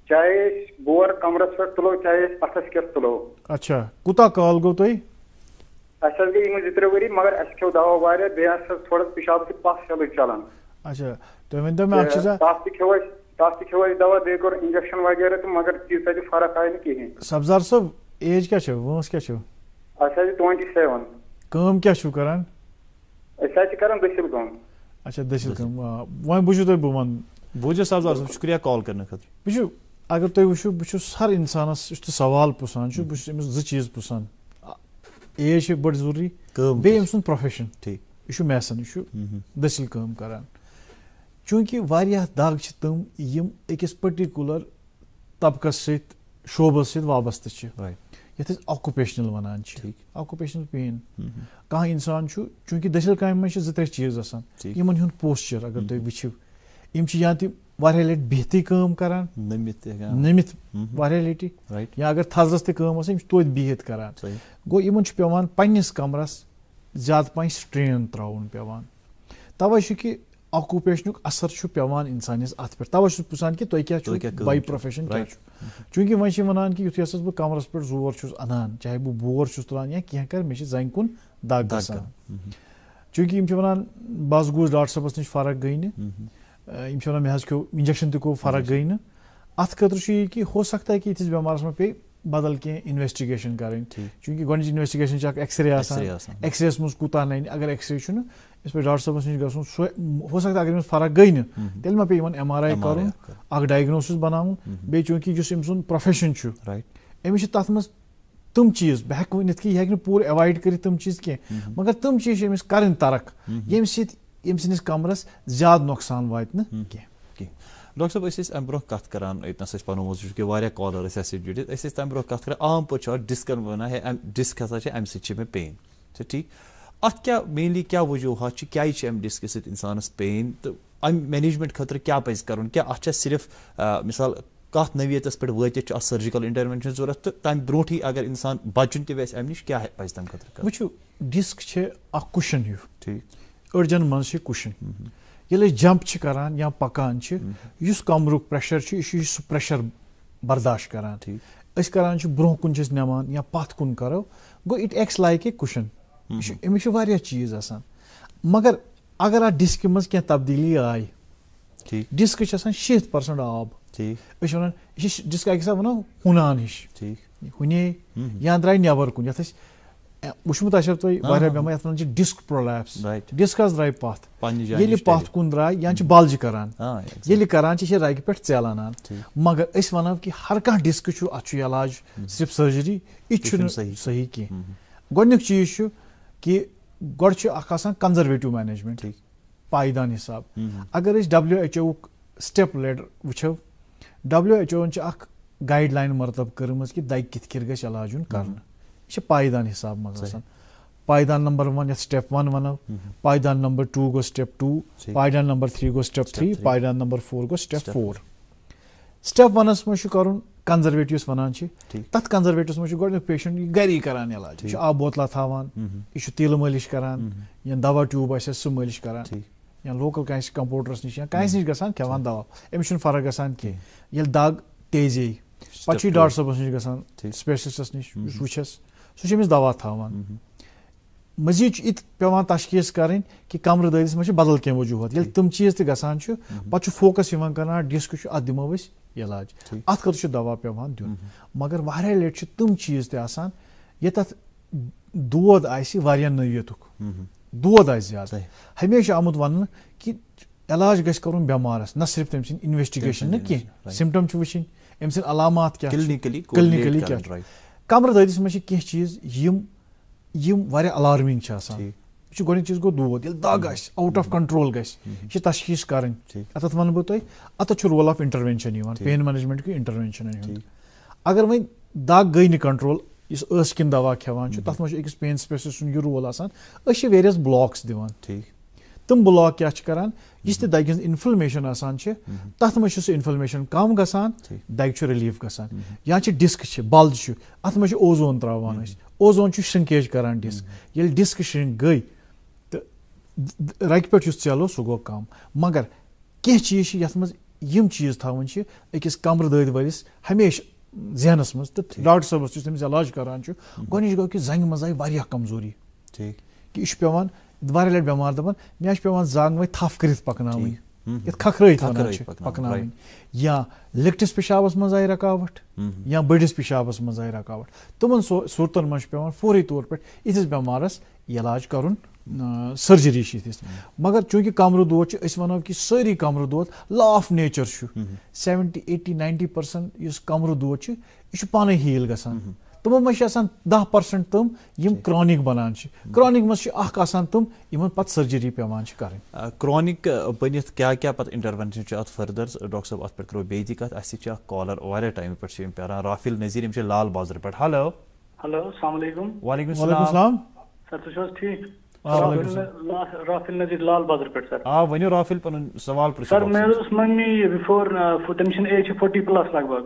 चाहे बोर कमरस पे तुलो चाहे अथस के तुलो अच्छा कुता काल गो तुई अच्छा गई इम 2-3 वरी मगर अस खेव दवा वारे बेस थोड़ा पेशाब से पास चल चलन अच्छा तो मैं मैं अच्छा तास्ती खेव दवा देकर इंजेक्शन वगैरह तो मगर चीज से फर्क आए न कहीं सब्जार साहब एज क्या छ वंस क्या छ अच्छा 27 काम क्या छु करन अच्छा करन दसिल काम अच्छा दसिल काम वह बुझु तो बुवन बुझु सब्जार साहब शुक्रिया कॉल करने खत बुझु अगर तुम वो बहुत हर इंसानस सवाल पुसान बहुत ज चीज पुसान एज बड़ जरूरी बे अम सुन प्रोफेशन यह मैसन यह दसिल काम करान चूंकि वारियाह दाग तम यम अकिस पर्टिकुलर तबकस सत शोबस सत वाबस्त ये ऑक्युपेशनल वनान ऑक्युपेशनल पेन कह इंसान चूंकि दसिल काम में 2-3 चीज आसान यमन हुंद पोस्चर अगर तुम वुचो यम या वारिया लट बिहती काम करान नमित वारिया लटि या अगर थजरस तम तोत बिहित करान गो इन पेवान पन्निस कमरस ज्यादा पह स्ट्रेन त्राउन पेवान तवे कि ऑक्युपेशनुक असर पेवान इंसानिस अत पे तवे पुछान कि तुम क्या बाई प्रोफेशन क्या चूंकि वह वनान कि युथ बह कमरस पे जोर छुस अनान चाहे बह बोर छुस तुलान या कह कर मे जंग कुन दाग गसान चूंकि वनान बस गोस डॉक्टर साहबस नश फर्क गई ना मे क्यों इंजेक्शन तक फर्क गई ना अत खतर कि हो सकता है कि इस बेमारस में पे बदल कह इन्वेस्टिगेशन करें चूंकि गोच इन्वेस्टिगेशन एक्सरे एक्सरे मज कूता नन अगर एक्सरे इस पे डॉक्टर साहबस नश गो हो सकता है अगर फर्क गई ना तेल मा पे MRI कर डायग्नोसिस बनान बे चूंकि सुन प्रोफेशन अमिस तथ मज तम चीज बह हेक वन कि यह पूरे अवॉइड कर तम चीज कह मगर तम चीज अमिस कर तरक यम सिंस कमरस ज्यादा नुकसान वात न डॉक्टर साहब अम ब्रोह कत करान इतनस पनो मौजूद कि वारिया कॉलर जुड़ित तम ब्रोह कत कर आम पे डिस्कन वन है डिस्क हसा अम मे पेन ठीक अत क्या मेनली क्या वजूहत क्या डिस्क सत इंसानस पेन तो अम मैनेजमेंट खतर क्या पज कर क्या अत सिर्फ मिसाल कत नवियतस पे वात सर्जिकल इंटरवेंशन जरूरत तो तम ब्रोह अगर इंसान बचन तस अम नश क्या पज तम खतर वो डिस्क कुशन हिू ठीक अड़जन मज कुशन ये जंप करान या पकान कमरुक प्रेशर सह प्रेशर बर्दाश्त करान करान ब्रोह कुन नमान या पथ कुन करो गो it acts like a cushion अमिस चीज आसान मगर अगर अत डिस्क मज क्या तब्दीली आई डिस्क 60% आब वन डिस्क वन हुनान हिश हुने या द्राय नबर कुन ये वुचमुत तुम बेमार वन डिस्क प्रोलैप्स डिस्क द्राय पथ ये पथ कुन द्राय या बल्ज करान ये करान रग पे चलान मगर अस वनो कि हर कह डिस्क अत इलाज सिर्फ सर्जरी यह सही कह गोडनिक चीज कि गोड कंजर्वेटिव मैनेजमेंट पायदान हिसाब अगर WHO स्टेप लेडर वो WHO गाइडलाइन मरतब कर्म कि दग कित गि इलाज कर पायदान हिसाब मज पायदान नंबर 1 स्टेप 1 वनो पायदान नंबर 2 गो स्टेप 2 पायदान नंबर 3 गो स्टेप 3 पायदान नंबर 4 गो स्टेप 4 स्टेप 1 मज कंजर्वेटिव वनान तथ कंजर्वेटिव मज गो पेशेंट गरी करान इलाज आब बोतला थावान यह तिल मालिश करान या दवा ट्यूब आसे सह मालिश करान या लोकल कह कंपाउंडरस नश या कह नश गसान खेवान दवा अमिस फर्क गसान कह ये दाग तेजे पे डॉक्टर साहबस नश गसान स्पेशलिस्टस नश वुचस सह दवा थावान मजीद इत पेवान तशखीस करें कि कमर ददिस में बदल कह वजूहत ये तम चीज तक गसान पे फोकस कर डिस्क अत दिमो इलाज अत खतर दवा पेवान दिन मगर वारिया लट तम चीज तसान ये तथ दोद आरिया नवियतुक दोद आ ज्यादा हमेशा आमुत वन कि इलाज गस करुन बेमारस न सिर्फ तम इन्वेस्टिगेशन न कह सिम्टम वुचन अम सद अलामात क्या क्लिनिकली क्या कमर ददिस में कह चीज यम वारिया अलार्मिंग गोडनिक चीज गो दोद ये दाग आस आउट ऑफ कंट्रोल गस ये तशखीस करन अतत वन बो तय अत रोल ऑफ इंटरवेंशन यवन पेन मैनेजमेंट की इंटरवेंशन अगर वही दाग गई न कंट्रोल इस अस किन दवा खेवान तथ मज अकिस पेन स्पेशलिस्ट ये रोल आसान अस वेरियस ब्लॉक्स दिवान तम ब्लॉक क्या करान इस दग इन्फ्लमेशन आसान तथ मज सह इन्फ्लमेशन कम गसान दग रिलीफ गसान या डिस्क बल्ज अत मज ओजोन त्रावान ओजोन श्रिंकेज करान डिस्क ये डिस्क श्रिंक गई तो रग पे चलो सह गो कम मगर कह चीज ये मज यम चीज थवन अकिस कमर दद वलिस हमेशा जहनस मज तो डॉक्टर साहबस तमिस इलाज करान गोनिच गो कि जंग मज आई वारिया कमजोरी कि यह पेवान वारिया लट बेमार दपान मे पेवान जांग वह थफ कर पकन ये खखरत पकन या लिकटिस पेशाबस मज आई रकावट या बड़िस पेशाबस मज आई रकावट तमन सूरतन मज पेवान फौरी तौर पे इस बेमारस इलाज करुन सर्जरी मगर चूंकि कमर दोद वनो कि सारी कमर दोद लॉ ऑफ नेचर 70-80-90% इस कमर दोद यह पाने हील गसान तमो मज 10% तम यम क्रॉनिक बनान क्रॉनिक मज तम इन पत सर्जरी पेवान कर क्रॉनिक बनित क्या क्या पत इंटरवेंशन अत फर्दर डॉक्टर साहब अत पे करो बे कत अस कॉलर वारिया टाइम पे पेरान राफिल नज़ीर यम लाल बाजार पे हेलो हेलो अस्सलाम वालेकुम वालेकुम सलाम सर तुम ठीक राफिल नज़ीर लाल बाजार पे सर वनो राफिल पन सवाल सर मे मम्मी बिफोर तमिस एज 40+ लगभग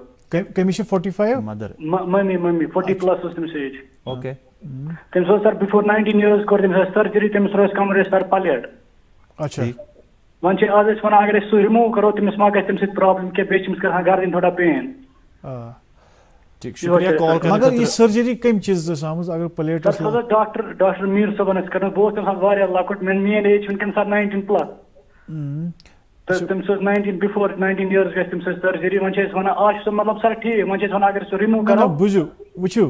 कमिश 45 मदर मम्मी 40+ तमिस एज ओके तमिस सर बिफोर 19 इयर्स कोर तमिस सर्जरी तमिस रोज कमर सर पलेट अच्छा वन आज वन अगर सह रिमूव करो तमिस मा गस तम प्रॉब्लम के बेच कर गर्दन थोड़ा पेन मगर ये सर्जरी कम चीज अगर प्लेट डॉक्टर मीर सबन कर बहुत लकुट मेन एज वनकन 19+ तो तमिस 19 बिफोर 19 इयर्स गस तमिस सर्जरी वन वन आज मतलब सर ठीक वन वन अगर सह रिमूव करो बुझू वुचू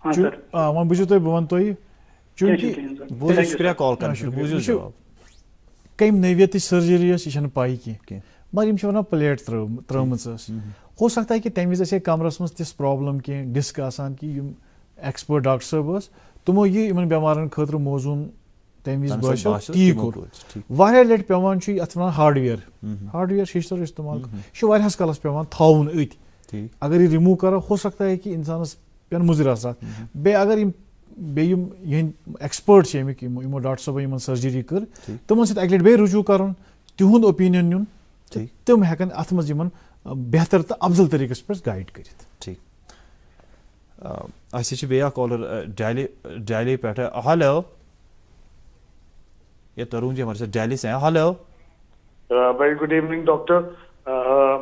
वन बुझू तुम बह वन चूंकि शुक्रिया कॉल कर कम नवियत सर्जरी यह पाई कह मगर यम वन प्लेट त्रम हो सकता है कि तम विज कमरस मज तिस प्रॉब्लम कह डिस्क आसान कि एक्सपर्ट डॉक्टर साहब तमो यह इन बेमारन खतर मौजून तम विज बासो ती कोर वारिया लट पेवान अत वन हार्डवेयर शीशर इस्तेमाल यह कलस पेवान थाउन अत अगर यह रिमूव करो हो सकता है कि इंसानस पेन मुजर असरात बे अगर एक्सपर्ट यमो डॉक्टर साहब इन सर्जरी कर तमन सत अक लट बे रुजू कर तिहुंद ओपिनियन नुन तम हेकन अत मज बेहतर तो अफजल तरीके पे गाइड कर ठीक बे कॉलर डेली पे हेलो ये तरुण जी हमारे साथ दिल्ली से हैं hello very good evening doctor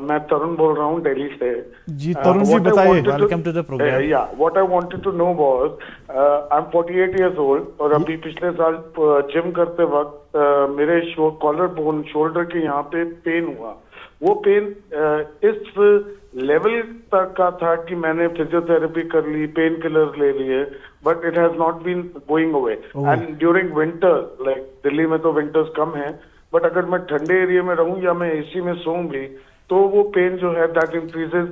मैं तरुण बोल रहा हूँ दिल्ली से जी तरुण जी बताइए वेलकम टू द प्रोग्राम या what I wanted to know was I am 48 years old और अभी पिछले साल जिम करते वक्त मेरे कॉलर बोन शोल्डर के यहाँ पे पेन हुआ वो पेन इस लेवल तक का था कि मैंने फिजियोथेरेपी कर ली पेन किलर ले लिए but it has not been going away and during winter like Delhi में तो विंटर्स कम है बट अगर मैं ठंडे एरिया में रहूं या मैं एसी में सोऊं भी तो वो पेन जो है that increases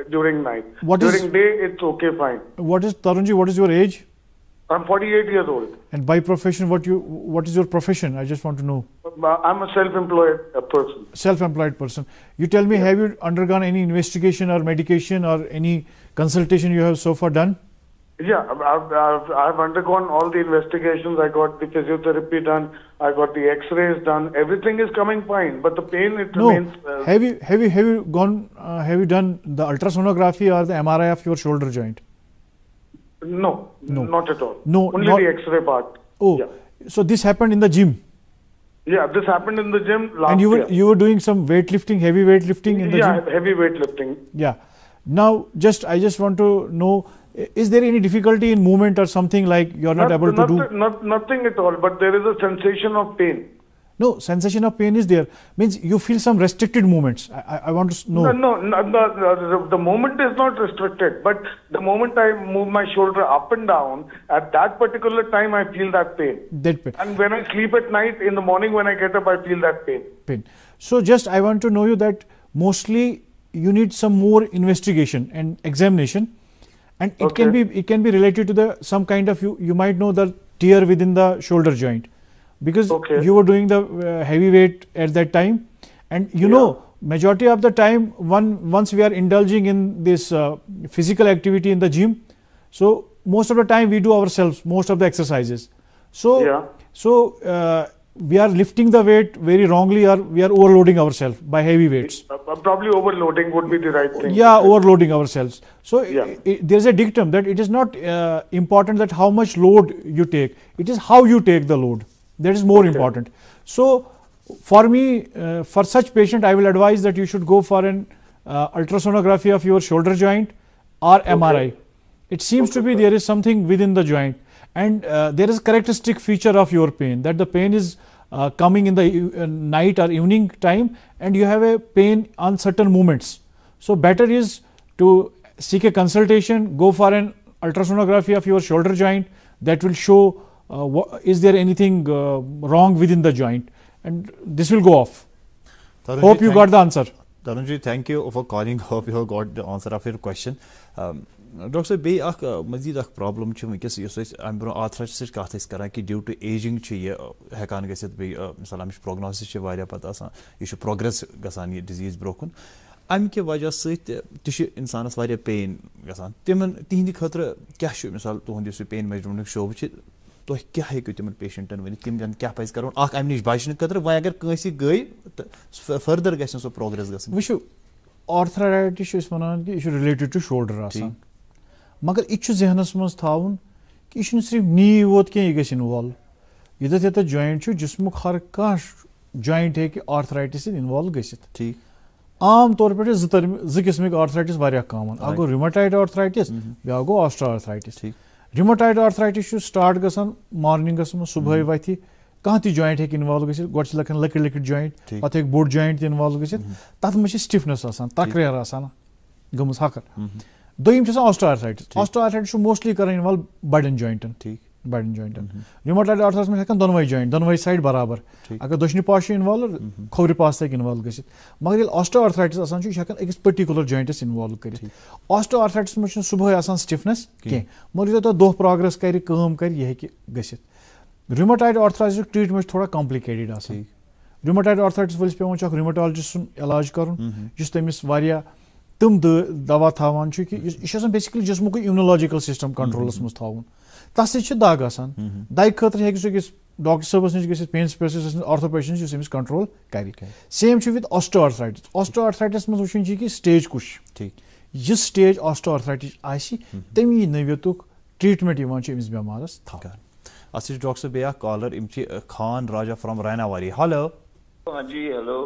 during night during day it's okay fine what is Tarun ji what is your age I'm 48 years old. And by profession, what is your profession? I just want to know. I'm a self-employed person. Self-employed person. You tell me, have you undergone any investigation or medication or any consultation you have so far done? Yeah, I've undergone all the investigations. I got the physiotherapy done. I got the X-rays done. Everything is coming fine, but the pain remains. Have you done the ultrasonography or the MRI of your shoulder joint? No, not at all. No, only the X-ray part. Oh, yeah. So this happened in the gym. Yeah, this happened in the gym last and year. You were doing some weightlifting, heavy weightlifting in the gym. Yeah, heavy weightlifting. Yeah. Now, I just want to know, is there any difficulty in movement or something like you are not able to do? Nothing at all, but there is a sensation of pain. No, sensation of pain is there. Means you feel some restricted movements. I want to know. No, the movement is not restricted, but the moment I move my shoulder up and down, at that particular time I feel that pain. That pain. And when I sleep at night, in the morning when I get up, I feel that pain. So just I want to know you that mostly you need some more investigation and examination, and it can be related to some kind of you might know the tear within the shoulder joint. because you were doing the heavy weight at that time, and you know majority of the time once we are indulging in this physical activity in the gym, so most of the time we do ourselves most of the exercises, so we are lifting the weight very wrongly, or we are overloading ourselves by heavy weights. Probably overloading would be the right thing. Yeah, overloading ourselves. So there is a dictum that it is not important that how much load you take, it is how you take the load that is more important. So for me, for such patient, I will advise that you should go for an ultrasonography of your shoulder joint or MRI. It seems to be there is something within the joint, and there is a characteristic feature of your pain, that the pain is coming in the night or evening time, and you have a pain on certain moments. So better is to seek a consultation, go for an ultrasonography of your shoulder joint, that will show is there anything wrong within the joint, and this will go off. Tarun, hope you got the answer. Tarunji, thank you for calling. Hope you have got the answer of your question. Doctor Sahib, be akh mazid akh problem chu winkes yus am bro arthritis kath is karan ki due to aging chu ye hekan gesit be misal am prognosis chu varia pata asan ye chu progress gasan ye disease broken am ke wajah sit tish insanas varia pain gasan timen tihindi khatra kya chu misal tuhund yus pain measurement show chu to kya hai ki timen patient an wani tim jan kya pais karon akh am nish bachne khatra why agar kansi gai further gasan so progress gasan wishu arthritis is wanan ki is related to shoulder asan मगर यह जहनस मज थावन कि यह सिर्फ नी वोत कह यह इन्वॉल्व ये ये जॉइंट जिसमुक हर कह जॉइंट हे आर्थराइटिस इन्वॉल्व गसित आम तौर पे जो किस्मिक आर्थराइटिस वारिया कॉमन अगो रिमेटॉइड आर्थराइटिस ब्या गो ऑस्टियोआर्थराइटिस रिमेटॉइड आर्थराइटिस स्टार्ट गसान मॉर्निंगस में सुबह वथि कह ती जॉइंट हे इन्वॉल्व गसित गोड लकन लकड़ लकड़ जॉइंट पत एक बोड जॉइंट इन्वॉल्व गसित तथ में स्टिफनेस आसान तकरेर आसान गमस हकर दोयम ऑस्टियोआर्थराइटिस ऑस्टियोआर्थराइटिस मोस्टली कर इन्वॉल्व बड़न जॉइंटन बड़न जॉइंटन रिमेटॉइड आर्थराइटिस में हेकन दोनों जॉइंट दोनों साइड बराबर अगर दोशनी पास इन्वॉल्व खोवरि पास तक इन्वॉल्व गसित मगर ये ऑस्टियोआर्थराइटिस आसान छु हेकन एक पर्टिकुलर जॉइंटस इन्वॉल्व कर ऑस्टियोआर्थराइटिस में सुबह आसान स्टिफनेस के मगर तो दो प्रोग्रेस कर काम कर ये हेकि गसित रिमेटॉइड आर्थराइटिस ट्रीटमेंट थोड़ा कॉम्प्लिकेटेड आसान रिमेटॉइड आर्थराइटिस वलिस पेवन छु रिमेटोलॉजिस्ट इलाज करन जिस तमिस वारिया तम दवा थावान कि यह बेसिकली जिस्मुक इम्यूनोलॉजिकल सिस्टम कंट्रोलस मज थावन तस दाग आसान दाग खतर हेकिस डॉक्टर साहबस नश गसित पेन स्पेशलिस्ट ऑर्थोपेडिस्ट जिस अमिस कंट्रोल कर सेम विद ऑस्टियोआर्थराइटिस ऑस्टियोआर्थराइटिस मज वुचन कि स्टेज कुछ यह स्टेज ऑस्टियोआर्थराइटिस आसि तमी नव्यतुक ट्रीटमेंट अमिस बेमारस थावन अस डॉक्टर बे कॉलर इम खान राजा फ्रॉम रैनावारी हेलो हाँ जी हेलो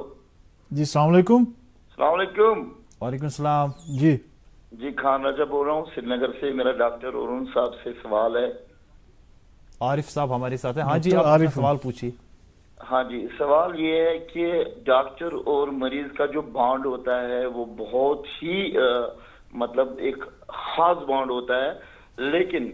जी अस्सलाम वालेकुम वालेकुम सलाम जी खान राजा बोल रहा हूँ श्रीनगर से। मेरा डॉक्टर अरुण साहब से सवाल है। आरिफ साहब हमारे साथ हैं। हाँ जी आप आरिफ सवाल पूछिए। हाँ जी सवाल ये है कि डॉक्टर और मरीज का जो बॉन्ड होता है वो बहुत ही मतलब एक खास बॉन्ड होता है, लेकिन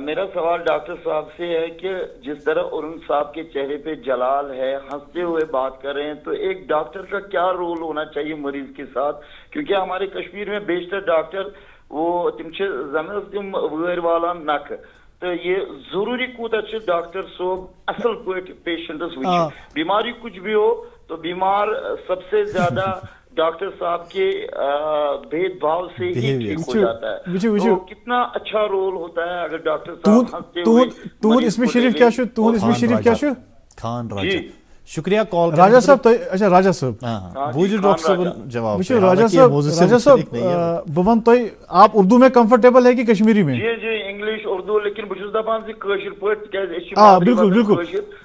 मेरा सवाल डॉक्टर साहब से है कि जिस तरह अरुण साहब के चेहरे पे जलाल है, हंसते हुए बात कर रहे हैं, तो एक डॉक्टर का क्या रोल होना चाहिए मरीज के साथ? क्योंकि हमारे कश्मीर में बेशतर डॉक्टर वो तिम तम वहर वाला नक, तो ये जरूरी कूत डॉक्टर सोब असल पे पेशेंटस वो बीमारी कुछ भी हो तो बीमार सबसे ज्यादा डॉक्टर साहब के भेदभाव से ही ठीक हो जाता है। तो कितना अच्छा रोल होता है अगर डॉक्टर साहब हंसते हुए। तू इसमें शरीफ क्या शो? तू इसमें शरीफ क्या शो? खान राजा, शुक्रिया कॉल राजा साहब। तो अच्छा राजा साहब बूझो डॉक्टर साहब जवाब। राजा साहब बवन तो आप उर्दू में कंफर्टेबल है कि कश्मीरी में? जी जी इंग्लिश उर्दू, लेकिन बुझुस दपान से कश्मीर पट क्या हां बिल्कुल बिल्कुल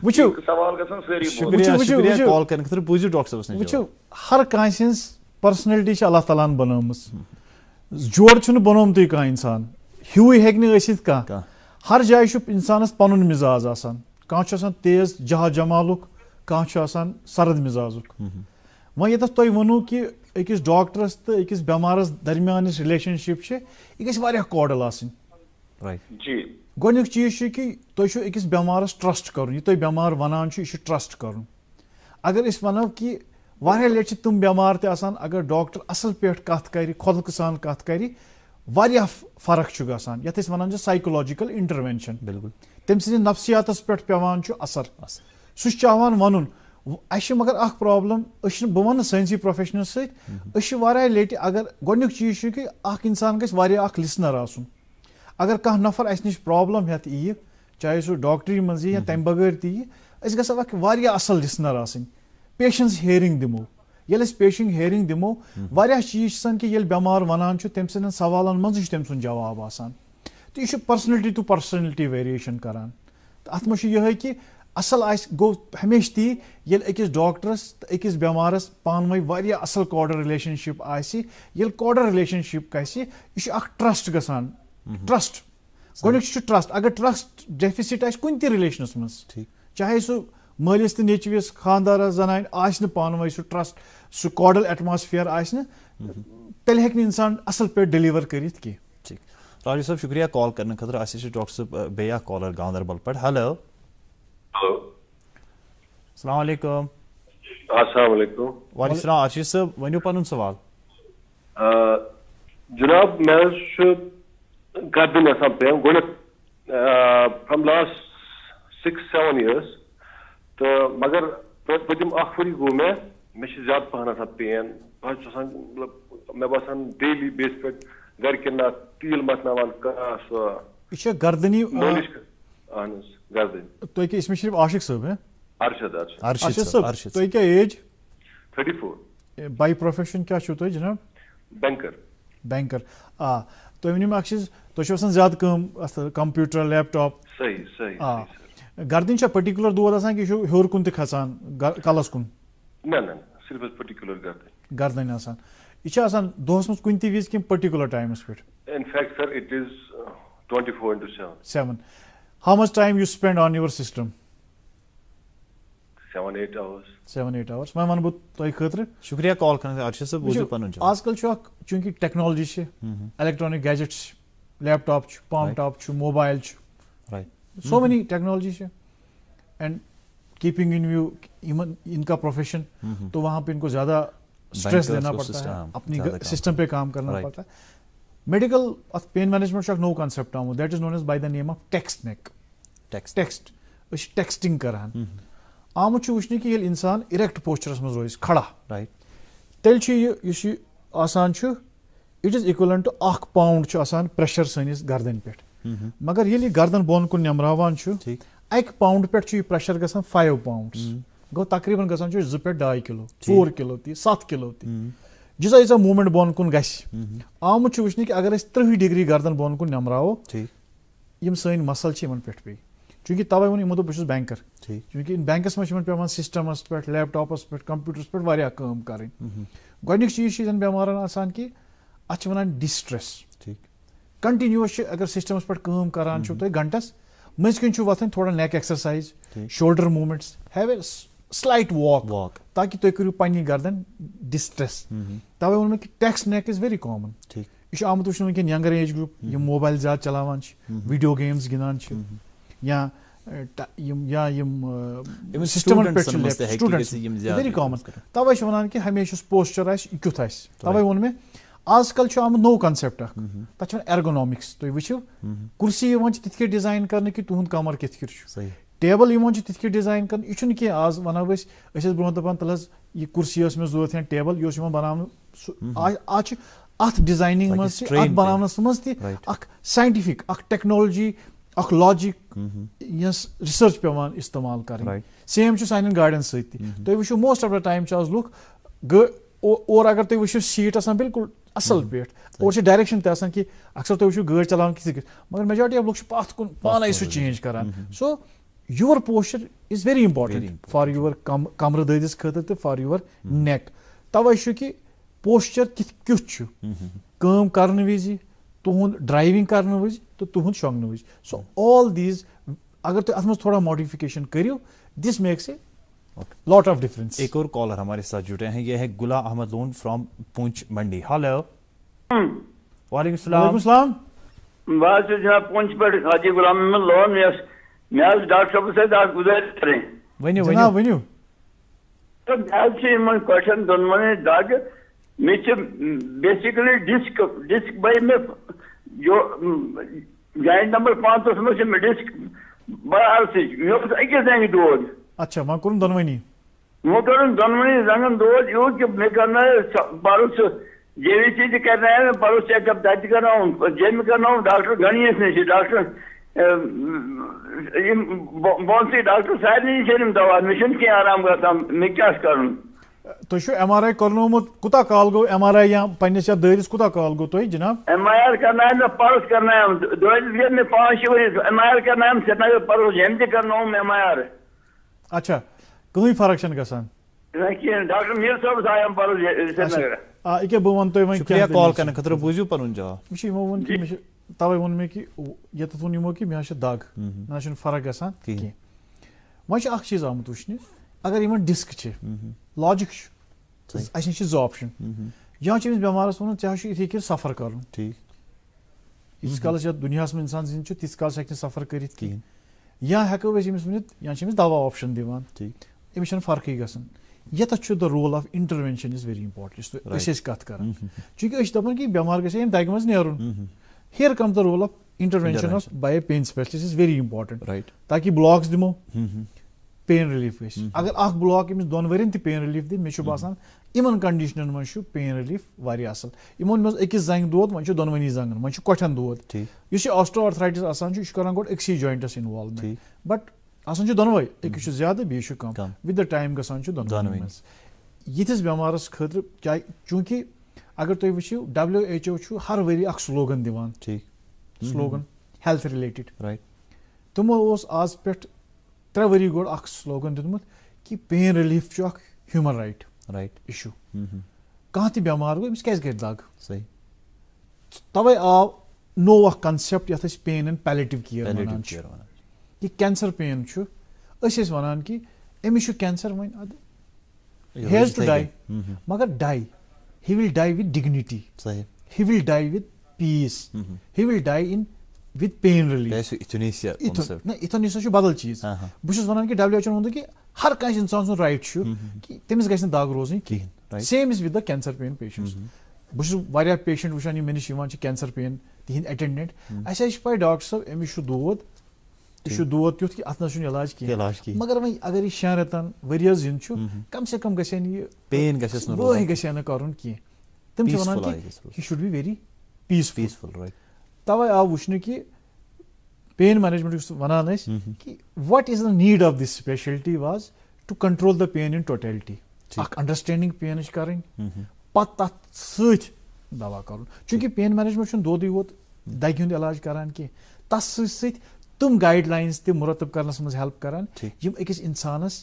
बुझो सवाल गसन सारी शुक्रिया कॉल करने खतर बुझो डॉक्टर साहब ने बुझो हर कांसिस पर्सनालिटी छ अल्लाह ताला न बनमस जोड़ छ न बनोमतै का इंसान ह्यूई हेकने असित का हर जाय छ इंसानस पनुन मिजाज आसान, कां छ आसान तेज जहा जमालुक, कां छ आसान सरद मिजाजुक। वह ये तोय वनु कि अकिस डॉक्टरस तो अकिस बेमारस दरमियान रिलेशनशिप छ यह गस वारिया कॉर्डल आसन। राइट जी गोनिक चीज छ कि तोय छ अकिस बेमारस ट्रस्ट करन, ये तोय बेमार वनान छ यह ट्रस्ट करन। अगर इस वनो कि वारिया लेट तुम बेमार ते आसान, अगर डॉक्टर असल पे कत कर खुद सान कत कर वारिया फर्क छु गसान यथ अस वनान साइकोलॉजिकल इंटरवेंशन बिल्कुल तम सि नफ्सियातस पे पेवान छु असर सु चाहान वनुन अश मगर अख प्रॉब्लम बह वन सैंसी प्रोफेशनल सत्य लेट अगर गोडनुक चीज कि अख इंसान गस वारिया अख लिसनर आसुन अगर कह नफर अस निश प्रॉब्लम हेत यी चाहे सह डॉक्टरी मज या तम बगैर ती अस गस वारिया असल लिसनर आसन पेशेंस हियरिंग दिमो ये पेशेंस हियरिंग दिमो वारिया चीज सन कि ये बेमार वनान तम सदन सवालन मज तम सुन जवाब आसान तो यह पर्सनलिटी टू पर्सनलिटी वेरिएशन करान अत मज यह कि असल गो हमेशा ती ये अकिस डॉक्टरस अकिस बेमारस पान वही वारिया असल कॉर्डर रिलेशनशिप आसी ये कॉर्डर रिलेशनशिप गसि यह ट्रस्ट गसान ट्रस्ट गोडनुक ट्रस्ट अगर ट्रस्ट डेफिसिट आस कुन रिलेशनस मज चाहे सह मालिस तो नेचविस खानदारस जनान आस पान वही सह ट्रस्ट सह कॉर्डल एटमॉस्फेयर आस तेल हेक इंसान असल पे डिलीवर करित की ठीक राजू साहब शुक्रिया कॉल करने खतर अस डॉक्टर साहब बेया कॉलर गांधरबल पे हेलो हेलो अस्सलाम वालेकुम अस्सलाम वालेकुम वालेकुम सलाम आशीष साहब वनो पन सवाल जनाब मैं गर्दन आसान पेन गो फ्रॉम लास्ट 6-7 years तो मगर पतिम वरी गो मे ज्यादा पहन आसान पेन मतलब मे बासान डेली बेस पे घर के तील मथनावान कह गर्दनी गर्दन तो इसमें सिर्फ आशिक साहब है अरशद साहब तो क्या एज 34 बाय प्रोफेशन क्या छो तो जनाब बैंकर तो वन चीज तो ज्यादा कंप्यूटर लैपटॉप सही गर्दन पर्टिकुलर दोद आसान कि हर कुन खसान कलस कुन न सिर्फ पर्टिकुलर गर्दन आसान यह दोहस मज कुन विज कि पर्टिकुलर टाइमस पे in fact sir it is 24/7 how much time you spend on your system 7-8 hours 7-8 hours मैं वन तो खतर शुक्रिया कॉल करने अर्शद साहब बोझो पन आजकल चूंकि technology electronic gadgets laptop palm top mobile right so many technology and keeping in view इनका प्रोफेशन तो वहां पे इनको ज्यादा स्ट्रेस देना पड़ता है अपनी सिस्टम पे काम करना पड़ता है medical pain management no concept आमुत that is known as by the name of text neck text texting करान आमुत वुचने कि इंसान इरेक्ट पोस्चरस मज रोज खड़ा राइट तेल आसान it is equivalent to 1 pound आसान प्रेशर सनिस गर्दन पे मगर ये गर्दन बोन कुन नमरावान 1 pound पे प्रेशर गसान 5 pounds गो तकरीबन गसान 2 पे 2.5 किलो 4 किलो 7 किलो जिसा यीजा मूवमेंट बोन कुन आमुत वुचने कि अगर 30 डिग्री गर्दन बोन कुन नमरावो यम सन मसल पे पे चूंकि तवे वो यमो बहुत बैंकर चूंकि बैंकस मज पे सिस्टमस पे लैपटॉपस पे कंप्यूटरस पे वारिया काम करें गोडनिक चीज बेमारन आसान कि अत वन डिस्ट्रेस कंटिन्यूस अगर सिस्टमस पे काम करान तुम घंटस मज कन वथन थोड़ा neck exercise shoulder movements have a slight walk ताकि तुम करू पन्नी गर्दन डिस्ट्रेस तवे वो कि text neck is very common यह आमुत वुचन वनकन यंगर एज ग्रुप यम मोबाइल ज्यादा चलावान वीडियो गेम्स गिंदान या सिस्टम वेरी कॉमन तवे वन कि हमेशा पोस्चर युथ तवे वोन मे आजकल आमुत नो कॉन्सेप्ट तक एर्गोनॉमिक्स तुम वो कुर्सी तिथ डिजाइन कर कि तुंद कमर कित टेबल तिथ डिजाइन कर यह कह आज वनो ब्रो दपान तल यह कुर्सी मे जरूरत या टेबल यह बना आज अत डिजाइनिंग मज बनानस मज साइंटिफिक टेक्नोलॉजी लॉजिक रिसर्च पेवान इस्तेमाल कर सेम सान गाड़ियन तुम वो मोस्ट ऑफ द टाइम आज लुक और अगर तुम वो सीट आसान बिल्कुल असल पे और डायरेक्शन तक कि अक्सर तुम वो गाड़ी चलान किसी मगर मेजॉरिटी ऑफ लोग पथ कुन पान सह चेंज करान so your posture is very important for your कमर ददिस खतर तो फॉर योर नेक तवे कि पोस्चर किथ काम करने विज तुहद ड्राइविंग करने विज तो तुहद शोंगने विज सो ऑल दीज अगर तुम अत थोड़ा मॉडिफिकेशन करो this makes a lot of difference. एक और कॉलर हमारे साथ जुड़े हैं, ये है गुला अहमद लोन फ्रॉम पुंछ मंडी। हेलो वालेकुम सलाम। बस जनाब पुंछ पे हाजी गुलाम अहमद लोन मैं डॉक्टर साहब से गुजारिश करें वनियो तो क्वेश्चन दोनों दाग बेसिकली डिस्क भाई में जो जॉइंट नंबर 5 में डिस्क बड़ा अकिस जंग दौद। अच्छा वह कोन दोनवनी वो करूँ दोनवनी जंगन दौद यूं कि मैं करना है परस जेवीसी से करना है, परस चेकअप दर्ज कर रहा हूँ, जेम कर रहा हूँ डॉक्टर गणेश ने डॉक्टर बहुत सी डॉक्टर शायद नहीं से दवा मिशन के आराम करता मैं क्या करूँ। तो MRI करनोमुत कुता काल गो MRI या पन्नेस या दरिस कुता काल गो तो जनाब MRI करना है, परस करना है, दो दिन में 5 MRI करना है, श्रीनगर परस जेम से करना हूँ MRI। अच्छा कहीं फर्क छन गसान डॉक्टर मीर साहब आया परस श्रीनगर इके बो वन तो शुक्रिया कॉल करने खतर बुझू पनुन जवाब मिशी मो वन की तवे वन में कि यत तुन यमो कि मे दाग ना छन फर्क गसान की वह अख चीज आमुत वुचने अगर यमन डिस्क छ लॉजिक अस जो ऑप्शन या बेमारस वन ऐसे इथे कि सफर कर ठीक इस काल दुनिया में इंसान जिन तीस काल हे सफर कर या हेको वन या दवा ऑप्शन दिवान अमिस फर्क गसान यत the role of intervention is very important कत कर चूंकि दपान कि बेमार गम दग मज नेरुन here come the role of intervention of by pain specialist is very important ताकि ब्लॉक्स दिमो पेन रिलीफ गई अगर अख ब्लॉक अमिस 2 वरियन पेन रिलीफ दी मे बासान इन कंडीशनन मज पेन रिलीफ वारिया असल इमन मज अकिस जंग दोद वन दोनवनी जंगन वन कोठन दोद इस ऑस्टियोआर्थराइटिस आसान कर गोड अक्सी जॉइंटस इन्वॉल्व बट आसान दोनवे अकिस ज्यादा बे कम विद द टाइम गसान दोनवनी मज यिथिस बेमारस खतर क्या चूंकि अगर तुम वो WHO हर वरी अख स्लोगन दिवान स्लोगन हेल्थ रिलेटेड राइट तमो आज पे 3 वरी गोड अख स्लोगन दितमुत कि pain relief human right issue कह त बेमार गो क्या कर दाग सही तवे आव नो अख कंसेप्ट ये पेन एंड पैलेटिव केयर कि कैंसर पेन वन कि अमिस कैंसर वन हेज टू डाई मगर die he will die with dignity he will die with peace he will die in with pain relief euthanasia बदल चीज बहुत वन कि WHO वो कि हर कह इंसान राइट कि तमिस गि दाग रोज कहें same is with the cancer pen patients बहुत पेशेंट वुचान मे निश कैंसर पेन तिहद अटेंडेंट अस पे डॉक्टर साहब अमिस दोद दोद तुथ कि अत न इलाज कह मगर वही अगर 6 रेतन वरियस जिन कम से कम गन पेन वह गन कर तम वन कि should be very peaceful right तवे आव वुचन कि पेन मैनेजमेंट वन कि what is the need of this speciality was to control the pain in totality understanding pain कर पत तथ दवा कर चूंकि पेन मैनेजमेंट दोदे योत दग हुंद इलाज करान कि तस तुम गाइडलाइंस ते मुरतब करनस मज हेल्प करान यम अकिस इंसानस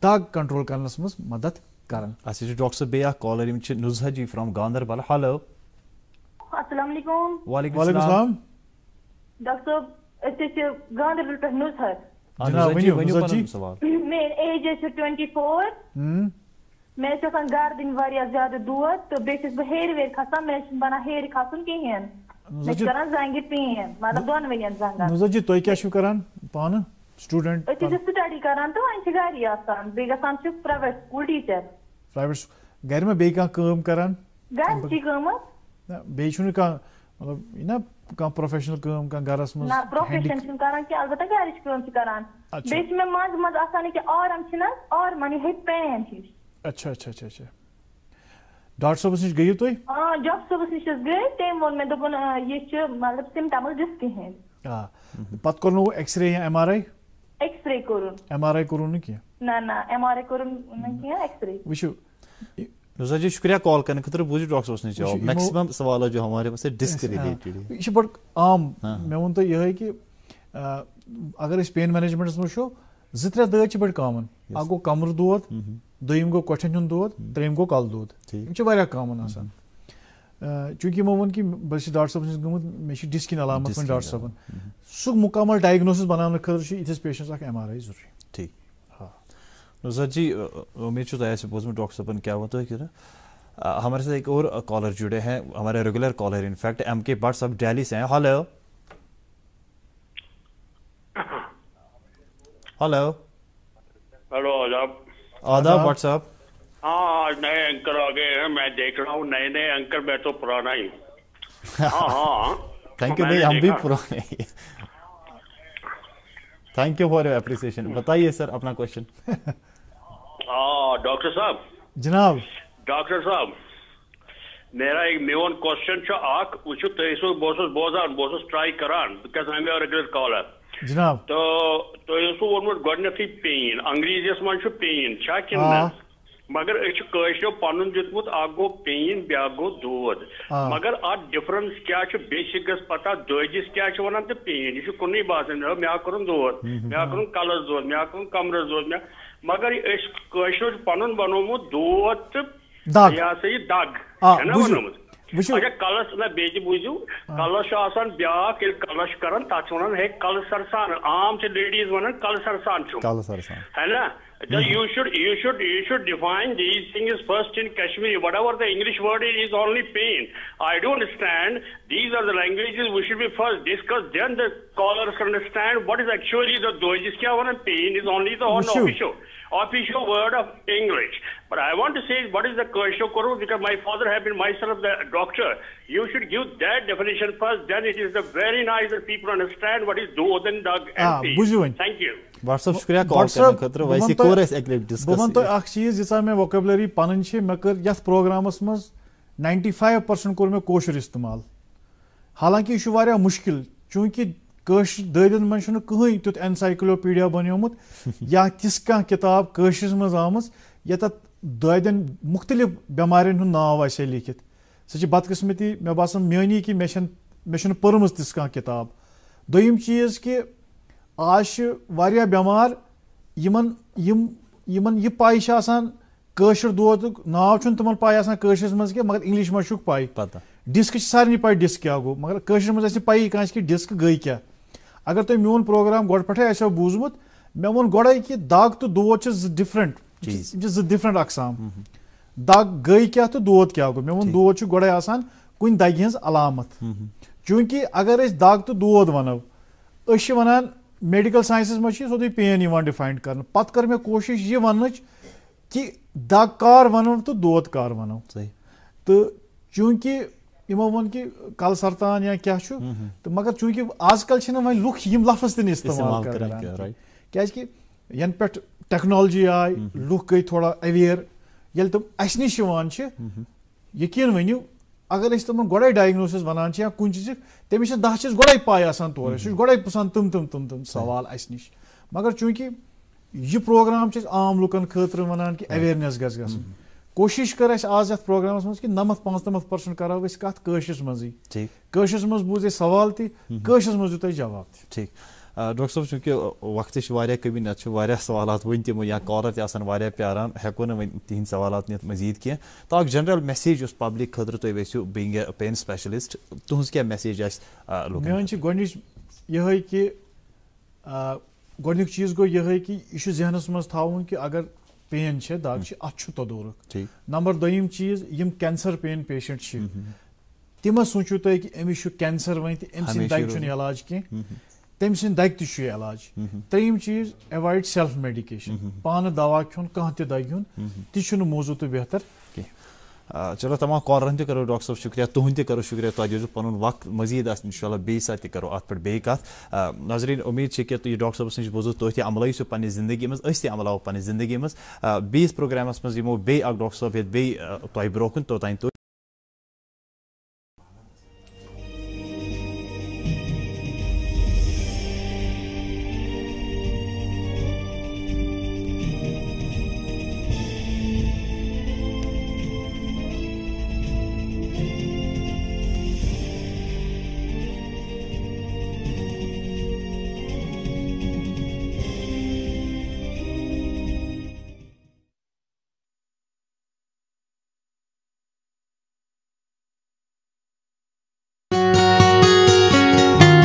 दाग कंट्रोल करनस मज मदद करान डॉक्टर साहब बेया कॉलर यम नुजहा जी फ्रॉम गांधरबल हेलो अस्सलाम वालेकुम वालेकुम सलाम डॉक्टर साहब अस गांधरबल पे नुजहा नुजहा जी सवाल मेरी एज है 24 मैं गर्दन वारिया ज्यादा दोद तो बेस बह हेर वेर खसान मैं बना हेर खसन कहें जंग पेन मतलब दोनवनियन जंगन नुजहा जी तुम क्या करान पान स्टूडेंट स्टडी करान तो वन घर आसान बे गसान प्राइवेट स्कूल टीचर प्राइवेट घर में बे काम करान घर की कामत बे मतलब ना कह प्रोफेशनल काम कह घरस मज ना प्रोफेशन करान कि अलबत्ता घर काम करान बे में मज मज आसान कि आराम छिना और मनी है पेन हिश अच्छा अच्छा अच्छा अच्छा डॉक्टर साहब निश गई तुम हाँ डॉक्टर साहब निश गई तम वो मे दोपन ये मतलब सिम्टम्स डिस्क हंद पत कोर एक्सरे या MRI एक्सरे कोरुन MRI कोरुन कि ना ना MRI कोरुन कि एक्सरे वुचो नुजहा जी शुक्रिया कॉल करने खतर बुझ डॉक्टर साहब जवाब मैक्सिमम सवाल जो हमारे पास डिस्क रिलेटेड ये बड़ आम मे वो तो यह कि अगर पेन मैनेजमेंट वो 2-3 दद बड़ कॉमन अ गो कमर दोद दोम गो कोठन हुंद दोद त्रेम गो कल दोद यह कॉमन आसान चूंकि मो वो कि बस डॉक्टर साहब निश गमुत मे डिस्किन अलामत वन डॉक्टर साहब सह मुकम्मल डायग्नोसिस बनाने खतर इथिस पेशेंट्स MRI जरूरी ठीक हाँ नुजहा जी उम्मीद तुम ऐसे बोझ डॉक्टर साहब क्या होता है कि हमारे साथ एक और कॉलर जुड़े हैं हमारे regular caller in fact MK Bhat साहब दिल्ली से हैं हेलो हेलो हेलो आदाब भट्ट साहब हाँ नए एंकर आ गए हैं, मैं देख रहा हूँ नए नए एंकर, मैं तो पुराना ही। हाँ थैंक यू, नहीं हम भी पुराने ही। Thank you for your appreciation. बताइए सर अपना क्वेश्चन। डॉक्टर साहब। जनाब। डॉक्टर साहब मेरा एक मेन क्वेश्चन अख वो बहुत बोजान बहुत ट्राई करान because I am your regular caller जनाब। तो तुम वोनमुत गोडनेथी पेन अंग्रेजीस मज पेन कि मगर अशो पन दितमुत गो पेन ब्या गो दूध मगर अ डिफरेंस क्या बेसिक गस पता दजिस क्या वन तो पेन यह कुन बासान मे कोर दूध मे कोर कलस दूध मे कोर कमरस दूध मगर पन बनोमुत दूध तो यह सा यह दग है ना वनोमुत अच्छा कलश ना बेज बूझू कलश ब्या कलश कर तथ वन है कल सरसान आम से लेडीज वन कल सरसान है ना you should define these things first in Kashmiri. Whatever the English word is only pain. I do understand these are the languages we should be first discuss, then the callers understand what is actually the dojis kya one pain is only the official word of English. But I want to say what is the Kasho Kuru because my father have been myself the doctor. You should give that definition first, then it is the very nice that people understand what is dod and dug and pain. Thank you. WhatsApp शुक्रिया call करने खतर वैसे core S एक discuss Boman तो एक चीज जिसा मैं वोकैबुलरी पनन छे मैं कर यस प्रोग्रामस मज 95% कोर मैं कोशर इस्तेमाल हालांकि यह वारिया मुश्किल चूंकि कश ददन मन छुन कहीं तुत एनसाइक्लोपीडिया बनियोमुत या तिस कह किताब कशिस मज आमज यत ददन मुख्तलिफ बेमारियन हुन नाव आसे लिखित सह बदकिस्मती मे बासान मेनी कि मे पर्मज तिस कह किताब दोयम चीज कि आज वारिया बेमार यमन यह पाई कशर दोद नाव तिमन पाई कशस मज के मगर इंग्लिश मज पाई डिस्क सारे पाई डिस्क क्या गो मगर कशर मज पाई कह कि डिस्क गई क्या अगर तुम मोन प्रोग्राम गोड पे आसो बूजमुत मे वोन गोड़े कि दाग तो दोद डिफरेंट डिफरेंट अकसाम दाग गई क्या तो दोद क्या गो मे वोन दोद गोड़े कुन दगि हज अलामत चूंकि अगर दाग तो दोद वनो वन मेडिकल साइंसस मज सोदी पेन डिफाइन कर पत कर मे कोशिश यह वन कि दाग कार वनो तो दोद कार वनो तो चूंकि यमो वन कि कल सरतान या क्या तो मगर चूंकि आजकल वन लुख यम लफ्ज तीन इस्तेमाल कर क्या यन पे टेक्नोलॉजी आय लुख गई थोड़ा अवेयर ये तुम अस नश यकीन वनियो अगर तुम गोड़े डायग्नोसिस वनान या कुछ चीज तमिस 10 चीज गोड़े पाई तौर सह गोड़े पुसान तुम सवाल अस नश मगर चूंकि यह प्रोग्राम आम लुकन खतर वनान कि अवेयरनेस गस कोशिश कर आज ये प्रोग्रामस मज कि 95% करो कत कशस मज कशस मज बूझे सवाल तशस मज दु जवाब ठीक डॉक्टर साहब चूंकि वक्त कमी ना सवाल वन तम या कॉलर प्यारान हेको ना तिहद सवाल नित मजीद कह तो जनरल मैसेज पब्लिक खतर तुम वो बीइंग ए पेन स्पेशलिस्ट तुज क्या मैसेज मेन यह कि गोडनिक चीज गो यह कि यह जहनस मज थाउन कि अगर पेन दाग अत तदोरुक नंबर दोयम चीज यम कैंसर पेन पेशेंट तम सोचो तुम कि अमिस कैंसर वन अम दग इलाज कह तम सद दग इलाज त्रेयम चीज अवॉइड सेल्फ मेडिकेशन पान दवा खुन कह दग हुन तह मौजू तो बेहतर चलो तमाम कॉलरन तक करो डॉक्टर साहब शुक्रिया तुहद तक करो शुक्रिया तुम दिजु पन वक्त मजीद इंशाल्लाह बे साथ करो अत पे बे कत नाजरीन उम्मीद है कि तुम डॉक्टर साहब नश बोजो तुम अमलो पन्ने जिंदगी मज अस अमलाव पन्ने जिंदगी मज बीस प्रोग्रामस मज यमो बे डॉक्टर साहब बे तुम ब्रोकन तोतान